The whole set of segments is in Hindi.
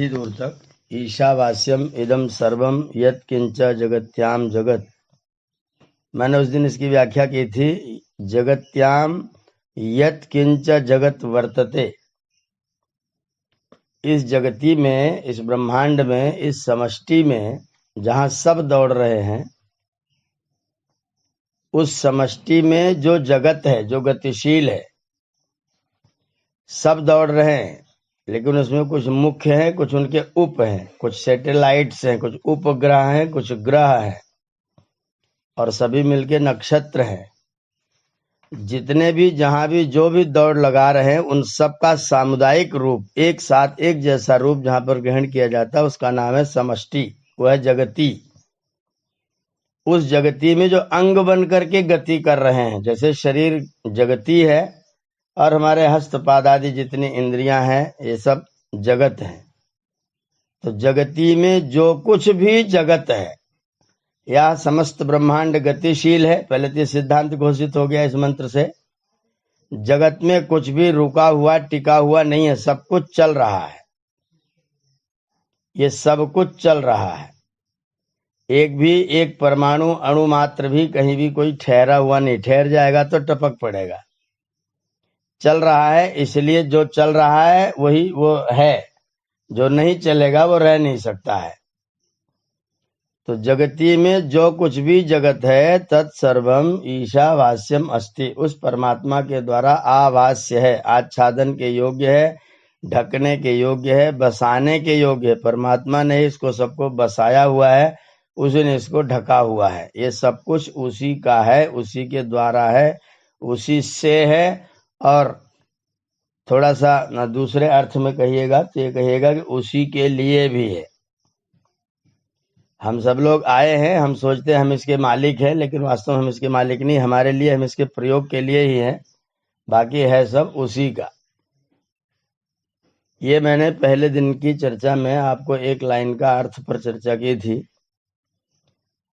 दूर तक ईशावास्यम इदम सर्वम यत् किंच जगत्याम जगत। मैंने उस दिन इसकी व्याख्या की थी, जगत्याम यत् किंच जगत वर्तते। इस जगती में, इस ब्रह्मांड में, इस समष्टि में जहां सब दौड़ रहे हैं, उस समष्टि में जो जगत है, जो गतिशील है, सब दौड़ रहे हैं, लेकिन उसमें कुछ मुख्य हैं, कुछ उनके उप हैं, कुछ सैटेलाइट्स हैं, कुछ उपग्रह हैं, कुछ ग्रह हैं, और सभी मिलके नक्षत्र हैं। जितने भी, जहां भी, जो भी दौड़ लगा रहे हैं, उन सब का सामुदायिक रूप, एक साथ एक जैसा रूप जहां पर ग्रहण किया जाता है, उसका नाम है समष्टि, वह है जगती। उस जगती में जो अंग बन करके गति कर रहे हैं, जैसे शरीर जगती है और हमारे हस्तपाद आदि जितनी इंद्रियां हैं, ये सब जगत है। तो जगती में जो कुछ भी जगत है, या समस्त ब्रह्मांड गतिशील है। पहले तो सिद्धांत घोषित हो गया इस मंत्र से। जगत में कुछ भी रुका हुआ, टिका हुआ नहीं है, सब कुछ चल रहा है। ये सब कुछ चल रहा है। एक परमाणु, अणु मात्र भी कहीं भी कोई ठहरा हुआ नहीं। ठहर जाएगा तो टपक पड़ेगा। चल रहा है, इसलिए जो चल रहा है वही वो है, जो नहीं चलेगा वो रह नहीं सकता है। तो जगती में जो कुछ भी जगत है, तत्सर्वम ईशावास्यम अस्ति, उस परमात्मा के द्वारा आवास्य है, आच्छादन के योग्य है, ढकने के योग्य है, बसाने के योग्य है। परमात्मा ने इसको सबको बसाया हुआ है, उसी ने इसको ढका हुआ है। ये सब कुछ उसी का है, उसी के द्वारा है, उसी से है। और थोड़ा सा दूसरे अर्थ में कहिएगा तो ये कहिएगा कि उसी के लिए भी है। हम सब लोग आए हैं, हम सोचते हैं हम इसके मालिक हैं, लेकिन वास्तव में हम इसके मालिक नहीं। हमारे लिए, हम इसके प्रयोग के लिए ही हैं, बाकी है सब उसी का। ये मैंने पहले दिन की चर्चा में आपको एक लाइन का अर्थ पर चर्चा की थी।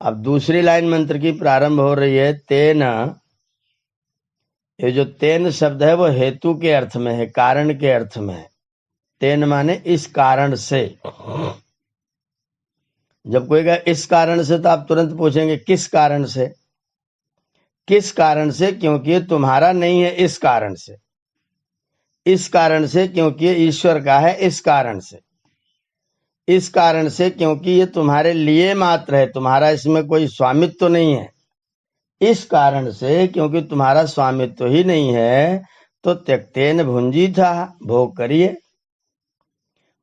अब दूसरी लाइन मंत्र की प्रारंभ हो रही है, तेन। ये जो तेन शब्द है वो हेतु के अर्थ में है, कारण के अर्थ में है। तेन माने इस कारण से। जब कोई कहे इस कारण से, तो आप तुरंत पूछेंगे किस कारण से? किस कारण से? क्योंकि ये तुम्हारा नहीं है, इस कारण से। इस कारण से क्योंकि ये ईश्वर का है, इस कारण से। इस कारण से क्योंकि ये तुम्हारे लिए मात्र है, तुम्हारा इसमें कोई स्वामित्व तो नहीं है। इस कारण से क्योंकि तुम्हारा स्वामित्व तो ही नहीं है, तो त्यक्तेन भुंजी था, भोग करिए,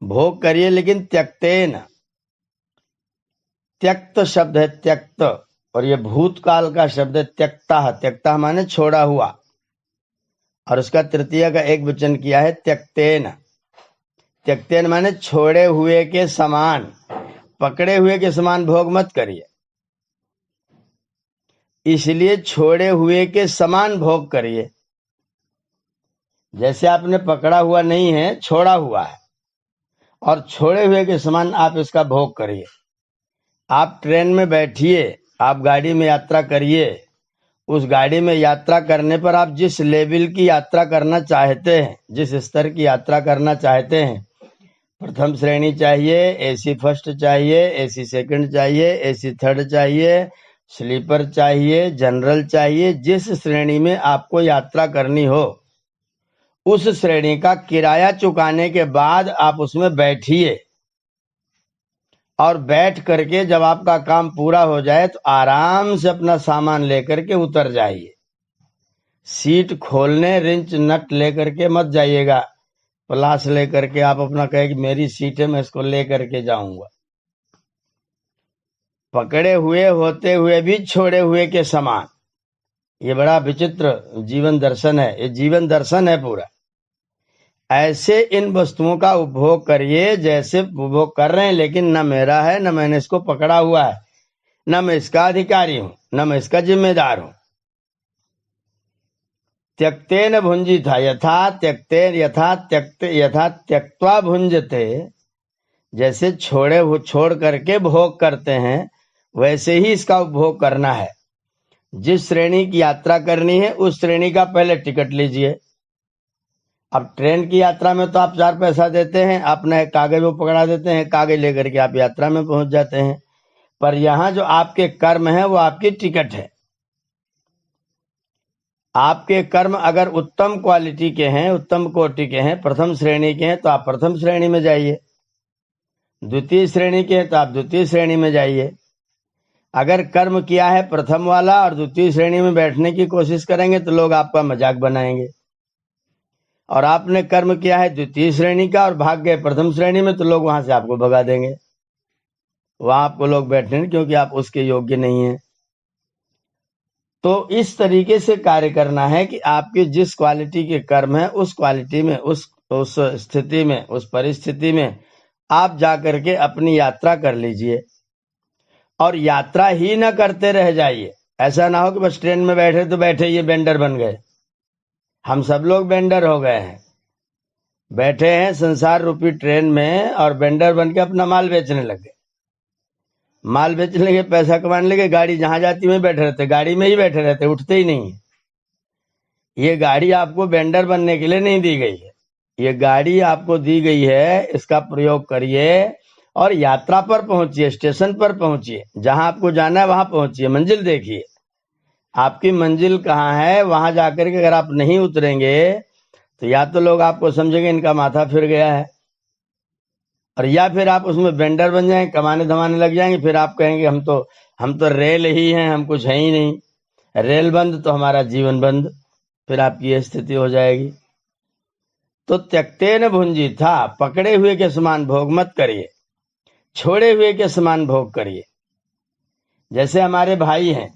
भोग करिए, लेकिन त्यक्तेन। त्यक्त शब्द है, त्यक्त, और ये भूतकाल का शब्द है त्यक्ता। त्यक्ता माने छोड़ा हुआ, और उसका तृतीय का एक वचन किया है त्यक्तेन। त्यक्तेन माने छोड़े हुए के समान, पकड़े हुए के समान भोग मत करिए, इसलिए छोड़े हुए के समान भोग करिए। जैसे आपने पकड़ा हुआ नहीं है, छोड़ा हुआ है, और छोड़े हुए के समान आप इसका भोग करिए। आप ट्रेन में बैठिए, आप गाड़ी में यात्रा करिए। उस गाड़ी में यात्रा करने पर आप जिस लेवल की यात्रा करना चाहते हैं, जिस स्तर की यात्रा करना चाहते हैं, प्रथम श्रेणी चाहिए, एसी फर्स्ट चाहिए, एसी सेकंड चाहिए, एसी थर्ड चाहिए, स्लीपर चाहिए, जनरल चाहिए, जिस श्रेणी में आपको यात्रा करनी हो, उस श्रेणी का किराया चुकाने के बाद आप उसमें बैठिए, और बैठ करके जब आपका काम पूरा हो जाए तो आराम से अपना सामान लेकर के उतर जाइए। सीट खोलने रिंच नट लेकर के मत जाइएगा, प्लास लेकर के आप अपना कहे कि मेरी सीट है, मैं इसको लेकर के जाऊंगा। पकड़े हुए होते हुए भी छोड़े हुए के समान। ये बड़ा विचित्र जीवन दर्शन है, ये जीवन दर्शन है पूरा। ऐसे इन वस्तुओं का उपभोग करिए जैसे उपभोग कर रहे हैं, लेकिन न मेरा है, न मैंने इसको पकड़ा हुआ है, न मैं इसका अधिकारी हूं, न मैं इसका जिम्मेदार हूं। त्यक्तेन भुंजी था, यथा त्यक्तेन, यथा त्यक्त्वा भुंजते, जैसे छोड़ करके भोग करते हैं, वैसे ही इसका उपभोग करना है। जिस श्रेणी की यात्रा करनी है, उस श्रेणी का पहले टिकट लीजिए, अब ट्रेन की यात्रा में तो आप 4 पैसा देते हैं, अपने कागज वो पकड़ा देते हैं, कागज लेकर के आप यात्रा में पहुंच जाते हैं। पर यहाँ जो आपके कर्म है वो आपकी टिकट है। आपके कर्म अगर उत्तम क्वालिटी के हैं, उत्तम कोटि के हैं, प्रथम श्रेणी के हैं, तो आप प्रथम श्रेणी में जाइए। द्वितीय श्रेणी के हैं तो आप द्वितीय श्रेणी में जाइए। अगर कर्म किया है प्रथम वाला और द्वितीय श्रेणी में बैठने की कोशिश करेंगे तो लोग आपका मजाक बनाएंगे, और आपने कर्म किया है द्वितीय श्रेणी का और भाग गए प्रथम श्रेणी में तो लोग वहां से आपको भगा देंगे, वहां आपको लोग बैठने नहीं, क्योंकि आप उसके योग्य नहीं हैं। तो इस तरीके से कार्य करना है कि आपके जिस क्वालिटी के कर्म है उस क्वालिटी में, उस स्थिति में, उस परिस्थिति में आप जाकर के अपनी यात्रा कर लीजिए, और यात्रा ही न करते रह जाइए। ऐसा ना हो कि बस ट्रेन में बैठे तो बैठे ये वेंडर बन गए। हम सब लोग वेंडर हो गए हैं, बैठे हैं संसार रूपी ट्रेन में और वेंडर बन के अपना माल बेचने लगे, माल बेचने लगे, पैसा कमाने लगे, गाड़ी जहां जाती में बैठे रहते, गाड़ी में ही बैठे रहते, उठते ही नहीं। ये गाड़ी आपको वेंडर बनने के लिए नहीं दी गई है, ये गाड़ी आपको दी गई है, इसका प्रयोग करिए और यात्रा पर पहुंचिए, स्टेशन पर पहुंचिए, जहां आपको जाना है वहां पहुंचिए, मंजिल देखिए। आपकी मंजिल कहाँ है, वहां जाकर के अगर आप नहीं उतरेंगे तो या तो लोग आपको समझेंगे इनका माथा फिर गया है, और या फिर आप उसमें वेंडर बन जाएंगे, कमाने धमाने लग जाएंगे, फिर आप कहेंगे हम तो रेल ही हैं, हम कुछ है ही नहीं, रेल बंद तो हमारा जीवन बंद, फिर आपकी यह स्थिति हो जाएगी। तो त्यक्तेन भुंजी था, पकड़े हुए के समान भोग मत करिए, छोड़े हुए के समान भोग करिए। जैसे हमारे भाई हैं,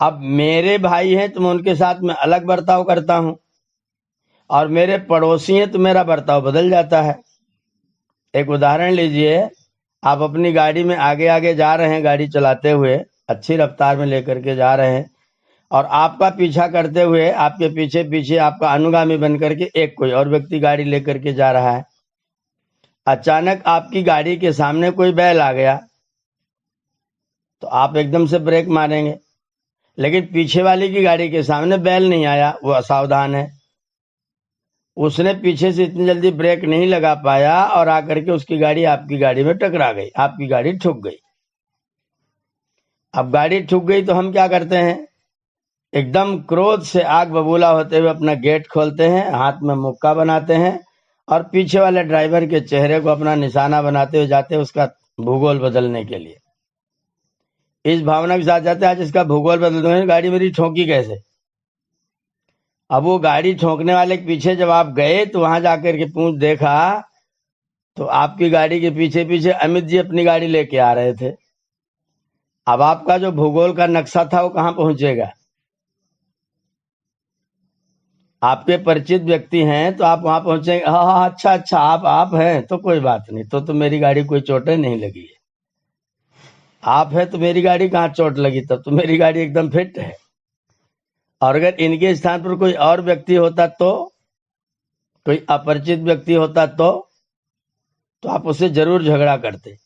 अब मेरे भाई हैं तो मैं उनके साथ में अलग बर्ताव करता हूं, और मेरे पड़ोसी हैं तो मेरा बर्ताव बदल जाता है। एक उदाहरण लीजिए, आप अपनी गाड़ी में आगे आगे जा रहे हैं, गाड़ी चलाते हुए अच्छी रफ्तार में लेकर के जा रहे हैं, और आपका पीछा करते हुए आपके पीछे पीछे आपका अनुगामी बन करके एक कोई और व्यक्ति गाड़ी लेकर के जा रहा है। अचानक आपकी गाड़ी के सामने कोई बैल आ गया तो आप एकदम से ब्रेक मारेंगे, लेकिन पीछे वाले की गाड़ी के सामने बैल नहीं आया, वो असावधान है, उसने पीछे से इतनी जल्दी ब्रेक नहीं लगा पाया और आकर के उसकी गाड़ी आपकी गाड़ी में टकरा गई, आपकी गाड़ी ठुक गई। अब गाड़ी ठुक गई तो हम क्या करते हैं, एकदम क्रोध से आग बबूला होते हुए अपना गेट खोलते हैं, हाथ में मुक्का बनाते हैं और पीछे वाले ड्राइवर के चेहरे को अपना निशाना बनाते हुए जाते हैं उसका भूगोल बदलने के लिए। इस भावना के साथ जाते हैं आज इसका भूगोल बदल दो, गाड़ी मेरी ठोंकी कैसे। अब वो गाड़ी ठोंकने वाले के पीछे जब आप गए तो वहां जाकर के पूछ देखा तो आपकी गाड़ी के पीछे पीछे अमित जी अपनी गाड़ी लेके आ रहे थे। अब आपका जो भूगोल का नक्शा था वो कहां पहुंचेगा। आपके परिचित व्यक्ति हैं तो आप वहां पहुंचेंगे, हाँ अच्छा आप हैं तो कोई बात नहीं, तो मेरी गाड़ी कोई चोटें नहीं लगी है, आप है तो मेरी गाड़ी कहाँ चोट लगी, तब तो मेरी गाड़ी एकदम फिट है। और अगर इनके स्थान पर कोई और व्यक्ति होता तो, कोई अपरिचित व्यक्ति होता तो आप उससे जरूर झगड़ा करते।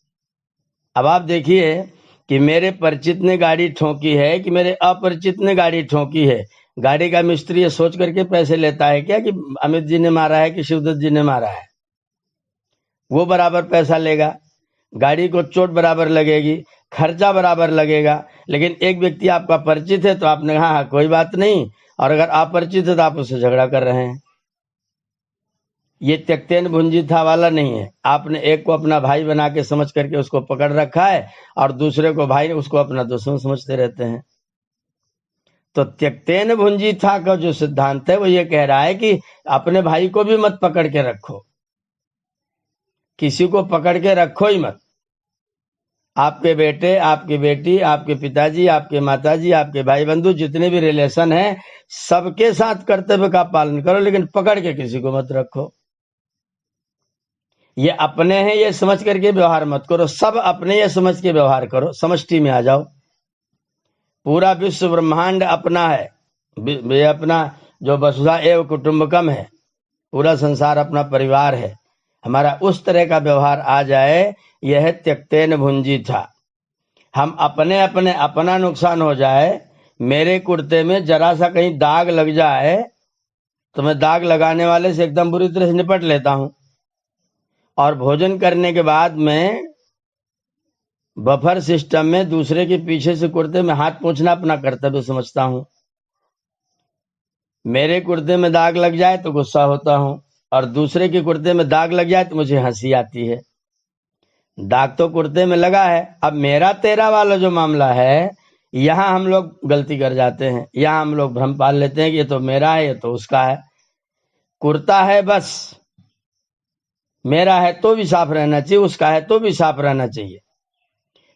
अब आप देखिए कि मेरे परिचित ने गाड़ी ठोकी है कि मेरे अपरिचित ने गाड़ी ठोकी है, गाड़ी का मिस्त्री ये सोच करके पैसे लेता है क्या कि अमित जी ने मारा है कि शिवदत्त जी ने मारा है। वो बराबर पैसा लेगा, गाड़ी को चोट बराबर लगेगी, खर्चा बराबर लगेगा। लेकिन एक व्यक्ति आपका परिचित है तो आपने कहा हाँ कोई बात नहीं, और अगर अपरिचित है तो आप उससे झगड़ा कर रहे हैं। ये त्यक्तेन भुंजी था वाला नहीं है। आपने एक को अपना भाई बना के समझ करके उसको पकड़ रखा है और दूसरे को भाई उसको अपना दुश्मन समझते रहते हैं। तो त्यक्तेन भुंजी था का जो सिद्धांत है वो ये कह रहा है कि अपने भाई को भी मत पकड़ के रखो, किसी को पकड़ के रखो ही मत। आपके बेटे, आपकी बेटी, आपके पिताजी, आपके माताजी, आपके भाई बंधु, जितने भी रिलेशन हैं सबके साथ कर्तव्य का पालन करो, लेकिन पकड़ के किसी को मत रखो। ये अपने हैं ये समझ करके व्यवहार मत करो, सब अपने ये समझ के व्यवहार करो, समष्टि में आ जाओ। पूरा विश्व ब्रह्मांड अपना है, ये अपना जो वसुधा एवं कुटुंबकम है, पूरा संसार अपना परिवार है हमारा, उस तरह का व्यवहार आ जाए। यह त्यक्तेन भुंजी था। हम अपने अपना नुकसान हो जाए, मेरे कुर्ते में जरा सा कहीं दाग लग जाए तो मैं दाग लगाने वाले से एकदम बुरी तरह से निपट लेता हूं। और भोजन करने के बाद मैं बफर सिस्टम में दूसरे के पीछे से कुर्ते में हाथ पोंछना अपना कर्तव्य समझता हूं। मेरे कुर्ते में दाग लग जाए तो गुस्सा होता हूं, और दूसरे के कुर्ते में दाग लग जाए तो मुझे हंसी आती है। दाग तो कुर्ते में लगा है। अब मेरा तेरा वाला जो मामला है, यहां हम लोग गलती कर जाते हैं। यहां हम लोग भ्रम पाल लेते हैं कि ये तो मेरा है, ये तो उसका है। कुर्ता है बस, मेरा है तो भी साफ रहना चाहिए, उसका है तो भी साफ रहना चाहिए।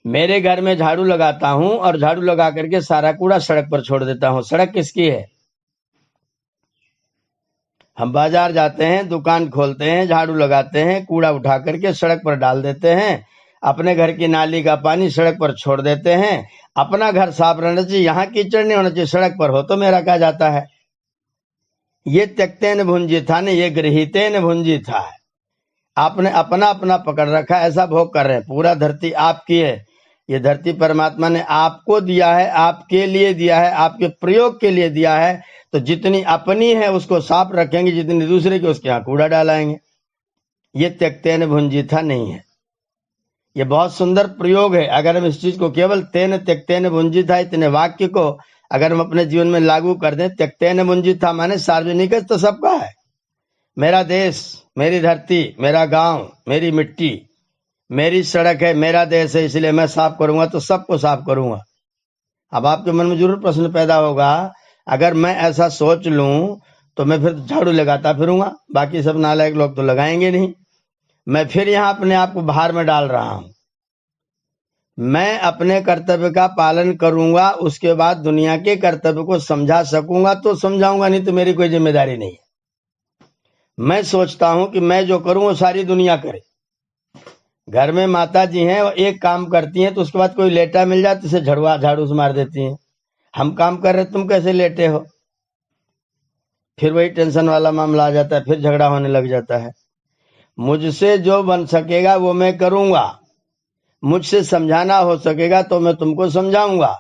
मेरे घर में झाड़ू लगाता हूं और झाड़ू लगा करके सारा कूड़ा सड़क पर छोड़ देता हूं। सड़क किसकी है? हम बाजार जाते हैं, दुकान खोलते हैं, झाड़ू लगाते हैं, कूड़ा उठा करके सड़क पर डाल देते हैं, अपने घर की नाली का पानी सड़क पर छोड़ देते हैं। अपना घर साफ रहना चाहिए, यहाँ कीचड़ नहीं होना चाहिए। सड़क पर हो तो मेरा क्या जाता है? ये त्यक्तेन भुंजी था ने, ये गृहीतेन भुंजी था है। आपने अपना अपना पकड़ रखा, ऐसा भोग कर रहे हैं। पूरा धरती आपकी है। ये धरती परमात्मा ने आपको दिया है, आपके लिए दिया है, आपके प्रयोग के लिए दिया है। तो जितनी अपनी है उसको साफ रखेंगे, जितनी दूसरे की उसके यहाँ कूड़ा डालाएंगे। ये त्यक्तेन भुंजिथा नहीं है। ये बहुत सुंदर प्रयोग है। अगर हम इस चीज को केवल तेन त्यक्तेन भुंजिथा इतने वाक्य को अगर हम अपने जीवन में लागू कर दें, त्यक्तेन भुंजिथा माने सार्वजनिक तो सबका है। मेरा देश, मेरी धरती, मेरा गांव, मेरी मिट्टी, मेरी सड़क है, मेरा देश है, इसलिए मैं साफ करूंगा तो सबको साफ करूंगा। अब आपके मन में जरूर प्रश्न पैदा होगा, अगर मैं ऐसा सोच लूं तो मैं फिर झाड़ू लगाता फिरूंगा, बाकी सब नालायक लोग तो लगाएंगे नहीं। मैं फिर यहां अपने आप को भार में डाल रहा हूं। मैं अपने कर्तव्य का पालन करूंगा, उसके बाद दुनिया के कर्तव्य को समझा सकूंगा तो समझाऊंगा, नहीं तो मेरी कोई जिम्मेदारी नहीं है। मैं सोचता हूं कि मैं जो करूं वो सारी दुनिया करे। घर में माता जी हैं, वो एक काम करती हैं तो उसके बाद कोई लेटा मिल जाए तो उसे झाड़ू से मार देती हैं। हम काम कर रहे, तुम कैसे लेटे हो? फिर वही टेंशन वाला मामला आ जाता है, फिर झगड़ा होने लग जाता है। मुझसे जो बन सकेगा वो मैं करूंगा, मुझसे समझाना हो सकेगा तो मैं तुमको समझाऊंगा,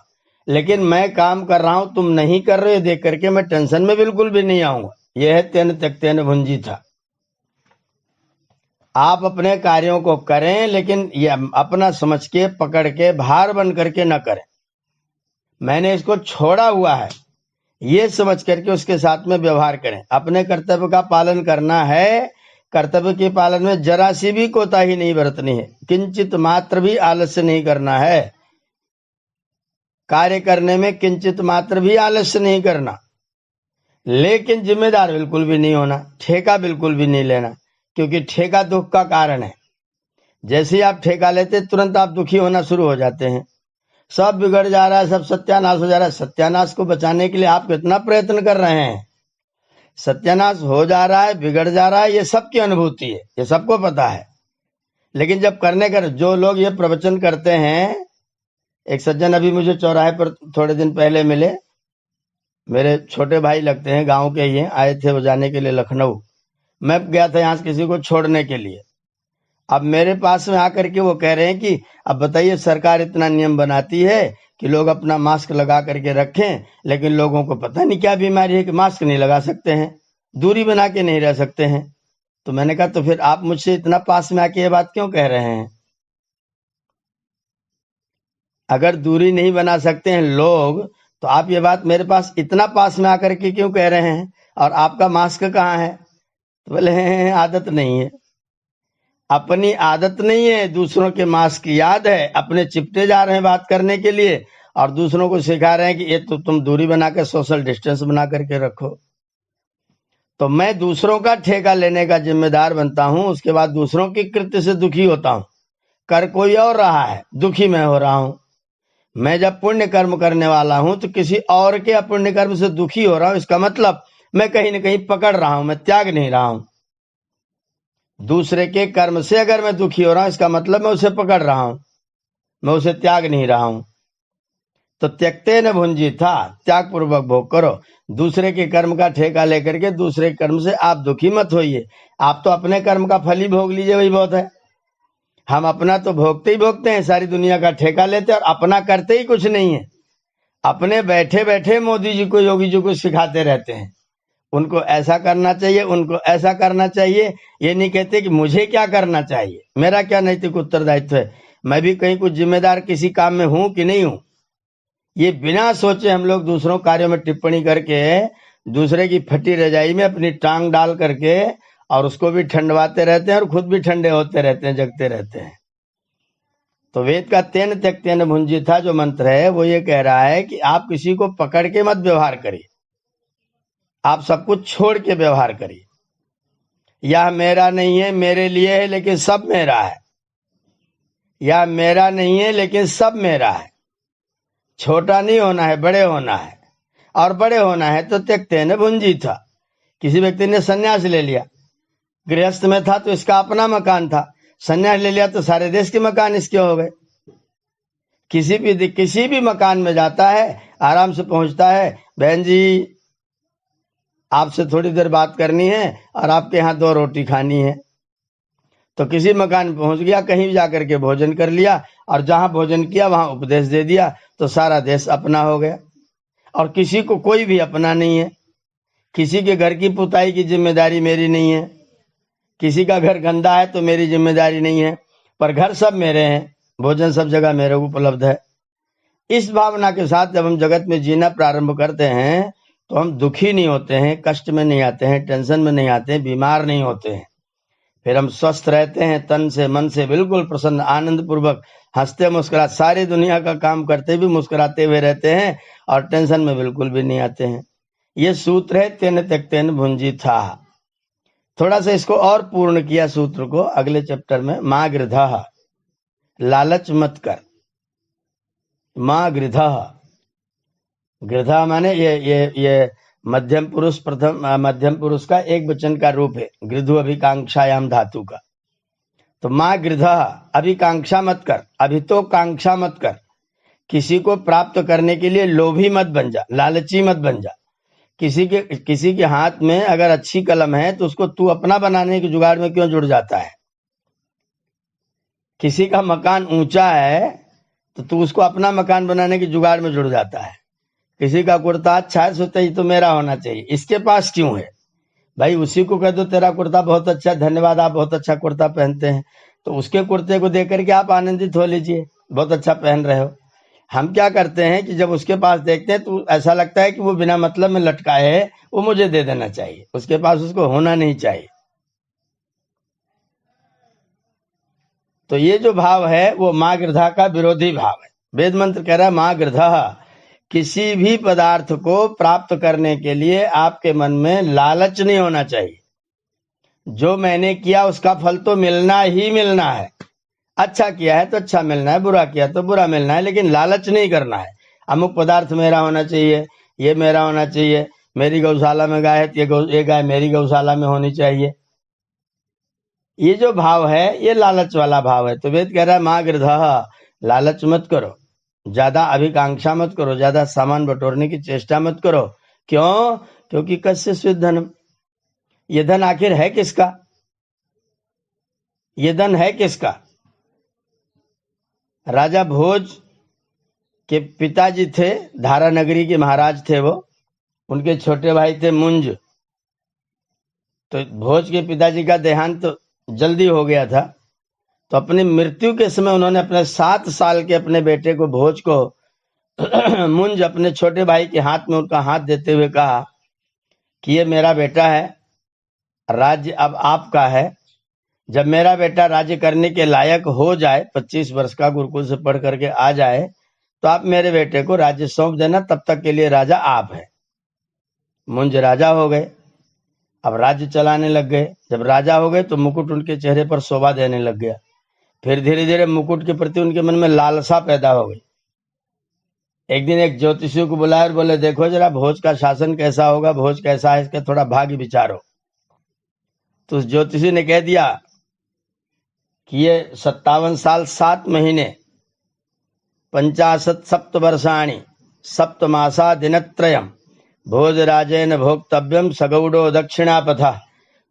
लेकिन मैं काम कर रहा हूं, तुम नहीं कर रहे हो, देख करके मैं टेंशन में बिल्कुल भी नहीं आऊंगा। यह है तेन त्यक्तेन भुंजी था। आप अपने कार्यों को करें, लेकिन ये अपना समझ के पकड़ के भार बन करके न करें। मैंने इसको छोड़ा हुआ है, ये समझ करके उसके साथ में व्यवहार करें। अपने कर्तव्य का पालन करना है, कर्तव्य के पालन में जरा सी भी कोताही नहीं बरतनी है, किंचित मात्र भी आलस्य नहीं करना है। कार्य करने में किंचित मात्र भी आलस्य नहीं करना, लेकिन जिम्मेदार बिल्कुल भी नहीं होना, ठेका बिल्कुल भी नहीं लेना, क्योंकि ठेका दुख का कारण है। जैसे ही आप ठेका लेते तुरंत आप दुखी होना शुरू हो जाते हैं। सब बिगड़ जा रहा है, सब सत्यानाश हो जा रहा है। सत्यानाश को बचाने के लिए आप कितना प्रयत्न कर रहे हैं? सत्यानाश हो जा रहा है, बिगड़ जा रहा है, ये सबकी अनुभूति है, ये सबको पता है। लेकिन जब करने कर जो लोग ये प्रवचन करते हैं, एक सज्जन अभी मुझे चौराहे पर थोड़े दिन पहले मिले, मेरे छोटे भाई लगते हैं, गांव के ही हैं, आए थे वो जाने के लिए लखनऊ। मैं गया था यहाँ से किसी को छोड़ने के लिए। अब मेरे पास में आकर के वो कह रहे हैं कि अब बताइए, सरकार इतना नियम बनाती है कि लोग अपना मास्क लगा करके रखें, लेकिन लोगों को पता नहीं क्या बीमारी है कि मास्क नहीं लगा सकते हैं, दूरी बना के नहीं रह सकते हैं। तो मैंने कहा तो फिर आप मुझसे इतना पास में आके ये बात क्यों कह रहे हैं? अगर दूरी नहीं बना सकते हैं लोग, तो आप ये बात मेरे पास इतना पास में आकर के क्यों कह रहे हैं? और आपका मास्क कहाँ है? तो बोले आदत नहीं है। अपनी आदत नहीं है, दूसरों के मास्क की याद है, अपने चिपटे जा रहे हैं बात करने के लिए, और दूसरों को सिखा रहे हैं कि ये तो तुम दूरी बना के सोशल डिस्टेंस बना करके रखो। तो मैं दूसरों का ठेका लेने का जिम्मेदार बनता हूं, उसके बाद दूसरों के कृत्य से दुखी होता हूं। कर कोई और रहा है, दुखी मैं हो रहा हूं। मैं जब पुण्य कर्म करने वाला हूं तो किसी और के अपुण्य कर्म से दुखी हो रहा हूं, इसका मतलब मैं कहीं ना कहीं पकड़ रहा हूं, मैं त्याग नहीं रहा हूं। दूसरे के कर्म से अगर मैं दुखी हो रहा हूं, इसका मतलब मैं उसे पकड़ रहा हूं, मैं उसे त्याग नहीं रहा हूं। तो त्यक्तेन भुंजी था, त्याग पूर्वक भोग करो। दूसरे के कर्म का ठेका लेकर के दूसरे के कर्म से आप दुखी मत होइए। आप तो अपने कर्म का फल ही भोग लीजिए, वही बहुत है। हम अपना तो भोगते ही भोगते हैं, सारी दुनिया का ठेका लेते हैं और अपना करते ही कुछ नहीं है। अपने बैठे बैठे मोदी जी को, योगी जी को सिखाते रहते हैं, उनको ऐसा करना चाहिए, उनको ऐसा करना चाहिए। ये नहीं कहते कि मुझे क्या करना चाहिए, मेरा क्या नैतिक उत्तरदायित्व है, मैं भी कहीं कुछ जिम्मेदार किसी काम में हूं कि नहीं हूं। ये बिना सोचे हम लोग दूसरों कार्यों में टिप्पणी करके दूसरे की फटी रजाई में अपनी टांग डाल करके और उसको भी ठंडवाते रहते हैं और खुद भी ठंडे होते रहते हैं, जगते रहते हैं। तो वेद का तेन त्यक्तेन भुंजीथा जो मंत्र है वो ये कह रहा है कि आप किसी को पकड़ के मत व्यवहार करिए, आप सब कुछ छोड़ के व्यवहार करिए। यह मेरा नहीं है, मेरे लिए है, लेकिन सब मेरा है। यह मेरा नहीं है, लेकिन सब मेरा है। छोटा नहीं होना है, बड़े होना है। और बड़े होना है तो त्यक्तेन भुंजीथा। किसी व्यक्ति ने सन्यास ले लिया, गृहस्थ में था तो इसका अपना मकान था, सन्यास ले लिया तो सारे देश के मकान इसके हो गए। किसी भी मकान में जाता है, आराम से पहुंचता है, बहन जी आपसे थोड़ी देर बात करनी है और आपके यहाँ 2 रोटी खानी है। तो किसी मकान में पहुंच गया, कहीं भी जाकर के भोजन कर लिया और जहां भोजन किया वहां उपदेश दे दिया, तो सारा देश अपना हो गया। और किसी को कोई भी अपना नहीं है। किसी के घर की पुताई की जिम्मेदारी मेरी नहीं है, किसी का घर गंदा है तो मेरी जिम्मेदारी नहीं है, पर घर सब मेरे हैं, भोजन सब जगह मेरे को उपलब्ध है। इस भावना के साथ जब हम जगत में जीना प्रारंभ करते हैं तो हम दुखी नहीं होते हैं, कष्ट में नहीं आते हैं, टेंशन में नहीं आते हैं, बीमार नहीं होते हैं। फिर हम स्वस्थ रहते हैं, तन से मन से बिल्कुल प्रसन्न, आनंद पूर्वक हंसते मुस्कुरा सारी दुनिया का काम करते भी मुस्कुराते हुए रहते हैं और टेंशन में बिल्कुल भी नहीं आते हैं। ये सूत्र है तेन त्यक्तेन भुंजीथा। थोड़ा सा इसको और पूर्ण किया सूत्र को अगले चैप्टर में। माँ गृधः, लालच मत कर। माँ गृधः, गृधा माने ये मध्यम पुरुष, प्रथम मध्यम पुरुष का एक वचन का रूप है, गृधु अभिकांक्षायाम धातु का। तो माँ गृधः, अभिकांक्षा मत कर, अभी तो कांक्षा मत कर। किसी को प्राप्त करने के लिए लोभी मत बन जा, लालची मत बन जा। किसी के हाथ में अगर अच्छी कलम है तो उसको तू अपना बनाने के जुगाड़ में क्यों जुड़ जाता है। किसी का मकान ऊंचा है तो तू उसको अपना मकान बनाने के जुगाड़ में जुड़ जाता है। किसी का कुर्ता अच्छा है, सोचता है तो मेरा होना चाहिए, इसके पास क्यों है। भाई उसी को कह दो तेरा कुर्ता बहुत अच्छा, धन्यवाद आप बहुत अच्छा कुर्ता पहनते हैं, तो उसके कुर्ते को देख करके आप आनंदित हो लीजिए, बहुत अच्छा पहन रहे हो। हम क्या करते हैं कि जब उसके पास देखते हैं तो ऐसा लगता है कि वो बिना मतलब में लटका है, वो मुझे दे देना चाहिए, उसके पास उसको होना नहीं चाहिए। तो ये जो भाव है वो माँ गृधा का विरोधी भाव है। वेद मंत्र कह रहा है माँ गृधा, किसी भी पदार्थ को प्राप्त करने के लिए आपके मन में लालच नहीं होना चाहिए। जो मैंने किया उसका फल तो मिलना ही मिलना है। अच्छा किया है तो अच्छा मिलना है, बुरा किया तो बुरा मिलना है, लेकिन लालच नहीं करना है। अमुक पदार्थ मेरा होना चाहिए, ये मेरा होना चाहिए, मेरी गौशाला में गाय है तो ये गाय मेरी गौशाला में होनी चाहिए। ये जो भाव है ये लालच वाला भाव है। तो वेद कह रहा है माँ गृधः, लालच मत करो, ज्यादा अभिकांक्षा मत करो, ज्यादा सामान बटोरने की चेष्टा मत करो। क्यों? क्योंकि कस्य स्विद् धनम, ये धन आखिर है किसका, ये धन है किसका। राजा भोज के पिताजी थे, धारा नगरी के महाराज थे वो, उनके छोटे भाई थे मुंज। तो भोज के पिताजी का देहांत तो जल्दी हो गया था, तो अपनी मृत्यु के समय उन्होंने अपने 7 साल के अपने बेटे को भोज को मुंज अपने छोटे भाई के हाथ में उनका हाथ देते हुए कहा कि ये मेरा बेटा है, राज्य अब आपका है। जब मेरा बेटा राज्य करने के लायक हो जाए, 25 वर्ष का गुरुकुल से पढ़ करके आ जाए, तो आप मेरे बेटे को राज्य सौंप देना, तब तक के लिए राजा आप है। मुंज राजा हो गए, अब राज्य चलाने लग गए। जब राजा हो गए तो मुकुट उनके चेहरे पर शोभा देने लग गया। फिर धीरे धीरे मुकुट के प्रति उनके मन में लालसा पैदा हो गई। एक दिन एक ज्योतिषी को बुलाया और बोले देखो जरा भोज का शासन कैसा होगा, भोज कैसा है, इसका थोड़ा भाग्य विचारो। तो उस ज्योतिषी ने कह दिया कि ये 57 साल 7 महीने 50 सप्तवर्षाणि सप्तमासा दिनत्रयम भोजराजेन भोक्तव्यम सगौडो दक्षिणापथा।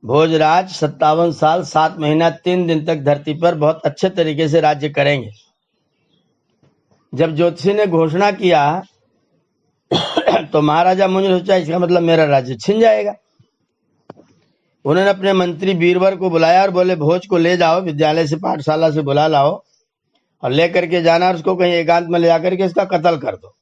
भोजराज 57 साल 7 महीना 3 दिन तक धरती पर बहुत अच्छे तरीके से राज्य करेंगे। जब ज्योतिषी ने घोषणा किया तो महाराजा मुंज ने सोचा इसका मतलब मेरा राज्य छिन जाएगा, उन्होंने अपने मंत्री बीरबल को बुलाया और बोले भोज को ले जाओ, विद्यालय से पाठशाला से बुला लाओ और लेकर के जाना और उसको कहीं एकांत में ले जाकर के इसका कत्ल कर दो।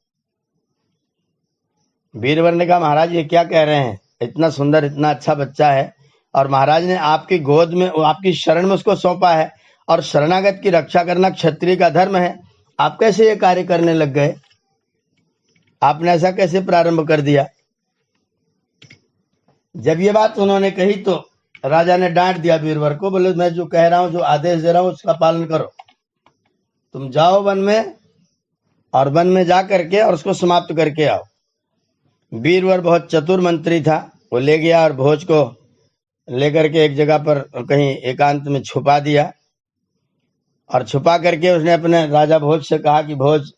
बीरबल ने कहा महाराज ये क्या कह रहे हैं, इतना सुंदर इतना अच्छा बच्चा है और महाराज ने आपकी गोद में आपकी शरण में उसको सौंपा है और शरणागत की रक्षा करना क्षत्रिय का धर्म है, आप कैसे ये कार्य करने लग गए, आपने ऐसा कैसे प्रारंभ कर दिया। जब ये बात उन्होंने कही तो राजा ने डांट दिया बीरबल को, बोले मैं जो कह रहा हूं, जो आदेश दे रहा हूं उसका पालन करो, तुम जाओ वन में और वन में जा करके और उसको समाप्त करके आओ। बीरबल बहुत चतुर मंत्री था, वो ले गया और भोज को लेकर के एक जगह पर कहीं एकांत में छुपा दिया और छुपा करके उसने अपने राजा भोज से कहा कि भोज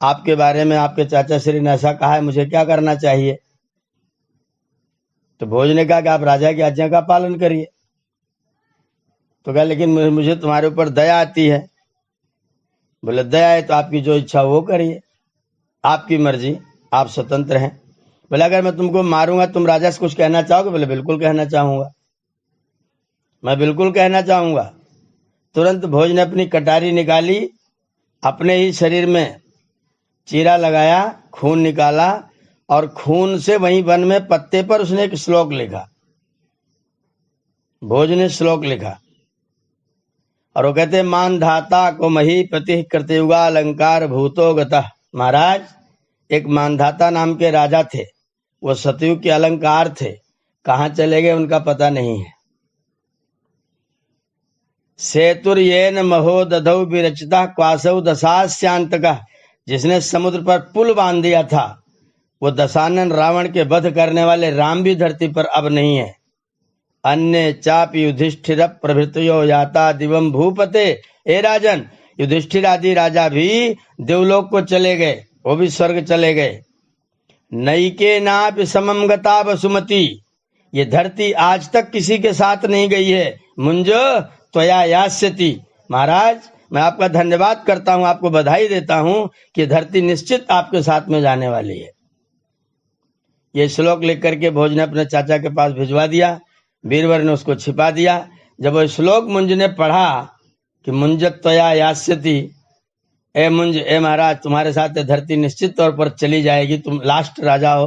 आपके बारे में आपके चाचा श्री ने ऐसा कहा है, मुझे क्या करना चाहिए। तो भोज ने कहा कि आप राजा की आज्ञा का पालन करिए। तो कहा लेकिन मुझे तुम्हारे ऊपर दया आती है। बोले दया है तो आपकी जो इच्छा वो करिए, आपकी मर्जी, आप स्वतंत्र हैं। बोले अगर मैं तुमको मारूंगा तुम राजा से कुछ कहना चाहोगे। बोले बिल्कुल कहना चाहूंगा, मैं बिल्कुल कहना चाहूंगा। तुरंत भोज ने अपनी कटारी निकाली, अपने ही शरीर में चीरा लगाया, खून निकाला और खून से वहीं वन में पत्ते पर उसने एक श्लोक लिखा। भोज ने श्लोक लिखा और वो कहते मान धाता को मही प्रति कृतयुगा अलंकार भूतो गतः। महाराज एक मानधाता नाम के राजा थे, वो सतयुग के अलंकार थे, कहां चले गए उनका पता नहीं है। सेतुर्येन महो दधौ विरचिता क्वासौ दशास्यांतकः। जिसने समुद्र पर पुल बांध दिया था वो दशानन रावण के वध करने वाले राम भी धरती पर अब नहीं है। अन्य चापि युधिष्ठिर प्रभृतयो याता दिवम भूपते। ए राजन, युधिष्ठिर आदि राजा भी देवलोक को चले गए, वो भी स्वर्ग चले गए। नैके नापि समम गता वसुमती। ये धरती आज तक किसी के साथ नहीं गई है। मुंजो त्वया यास्यति। महाराज मैं आपका धन्यवाद करता हूं, आपको बधाई देता हूं कि धरती निश्चित आपके साथ में जाने वाली है। ये श्लोक लिख करके भोज ने अपने चाचा के पास भिजवा दिया। बीरबल ने उसको छिपा दिया। जब वो श्लोक मुंज ने पढ़ा कि मुंजत्वया यास्यति, ए मुंज, ए महाराज तुम्हारे साथ धरती निश्चित तौर पर चली जाएगी, तुम लास्ट राजा हो,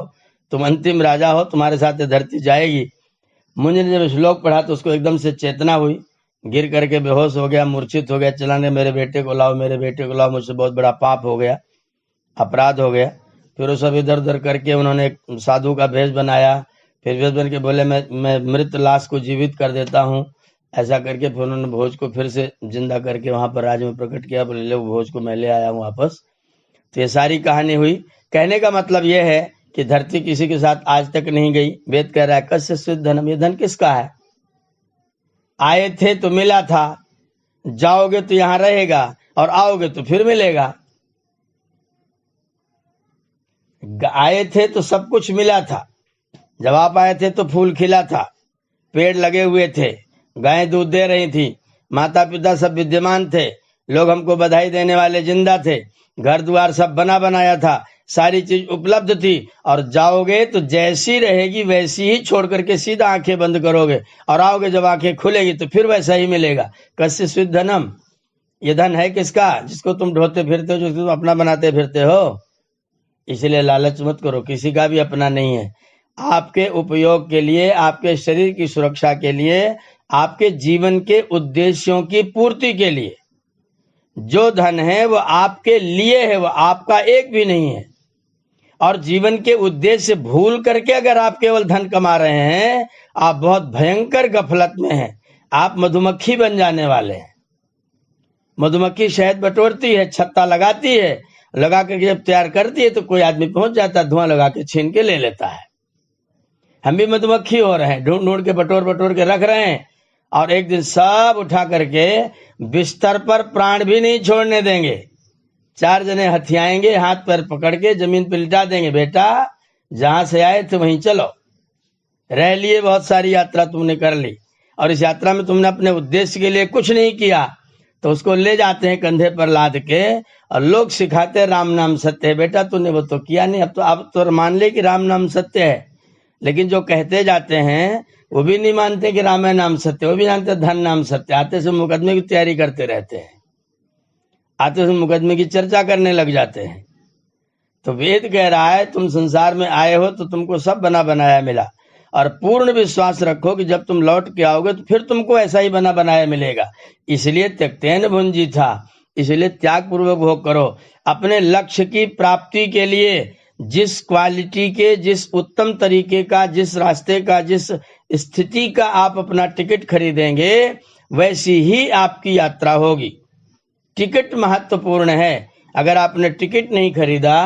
तुम अंतिम राजा हो, तुम्हारे साथ धरती जाएगी। मुंज ने जब श्लोक पढ़ा तो उसको एकदम से चेतना हुई, गिर करके बेहोश हो गया, मूर्छित हो गया, चलाने मेरे बेटे को लाओ, मेरे बेटे को लाओ, मुझसे बहुत बड़ा पाप हो गया, अपराध हो गया। फिर वो सब इधर उधर करके उन्होंने एक साधु का भेष बनाया। फिर भेष बन के बोले मैं मृत लाश को जीवित कर देता हूँ। ऐसा करके फिर उन्होंने भोज को फिर से जिंदा करके वहां पर राज में प्रकट किया। बोले ले भोज को मैं ले आया हूँ वापस। तो ये सारी कहानी हुई। कहने का मतलब यह है कि धरती किसी के साथ आज तक नहीं गई। वेद कह रहा है कस्य धनम, ये धन किसका है। आए थे तो मिला था, जाओगे तो यहां रहेगा और आओगे तो फिर मिलेगा। आए थे तो सब कुछ मिला था, जब आप आए थे तो फूल खिला था, पेड़ लगे हुए थे, गायें दूध दे रही थी, माता पिता सब विद्यमान थे, लोग हमको बधाई देने वाले जिंदा थे, घर द्वार सब बना बनाया था, सारी चीज उपलब्ध थी। और जाओगे तो जैसी रहेगी वैसी ही छोड़ करके सीधा आंखें बंद करोगे और आओगे जब आंखें खुलेगी तो फिर वैसा ही मिलेगा। कस्य स्वित धनम, ये धन है किसका, जिसको तुम ढोते फिरते हो, जिसको तुम अपना बनाते फिरते हो। इसलिए लालच मत करो, किसी का भी अपना नहीं है। आपके उपयोग के लिए, आपके शरीर की सुरक्षा के लिए, आपके जीवन के उद्देश्यों की पूर्ति के लिए जो धन है वो आपके लिए है, वो आपका एक भी नहीं है। और जीवन के उद्देश्य भूल करके अगर आप केवल धन कमा रहे हैं, आप बहुत भयंकर गफलत में हैं। आप मधुमक्खी बन जाने वाले हैं। मधुमक्खी शहद बटोरती है, छत्ता लगाती है, लगा करके जब तैयार करती है तो कोई आदमी पहुंच जाता है, धुआं लगा के छीन के ले लेता है। हम भी मधुमक्खी हो रहे हैं, ढूंढ ढूंढ के बटोर के रख रहे हैं और एक दिन सब उठा करके बिस्तर पर प्राण भी नहीं छोड़ने देंगे। 4 जने हथियाएंगे, हाथ पैर पकड़ के जमीन पर लिटा देंगे, बेटा जहां से आए थे वहीं चलो। रह लिए बहुत सारी यात्रा तुमने कर ली और इस यात्रा में तुमने अपने उद्देश्य के लिए कुछ नहीं किया, तो उसको ले जाते हैं कंधे पर लाद के और लोग सिखाते हैं राम नाम सत्य है। बेटा तूने वो तो किया नहीं, अब तो मान ले कि राम नाम सत्य है। लेकिन जो कहते जाते हैं वो भी नहीं मानते कि रामायण नाम सत्य, वो भी जानते धन नाम सत्य। आते से मुकदमे की तैयारी करते रहते हैं, आते से मुकदमे की चर्चा करने लग जाते हैं। तो वेद कह रहा है तुम संसार में आए हो तो तुमको सब बना बनाया मिला, और पूर्ण विश्वास रखो कि जब तुम लौट के आओगे तो फिर तुमको ऐसा ही बना बनाया मिलेगा। इसलिए त्यक्तेन भुंजी था, इसलिए त्याग पूर्वक भोग करो। अपने लक्ष्य की प्राप्ति के लिए जिस क्वालिटी के, जिस उत्तम तरीके का, जिस रास्ते का, जिस स्थिति का आप अपना टिकट खरीदेंगे, वैसी ही आपकी यात्रा होगी। टिकट महत्वपूर्ण है। अगर आपने टिकट नहीं खरीदा,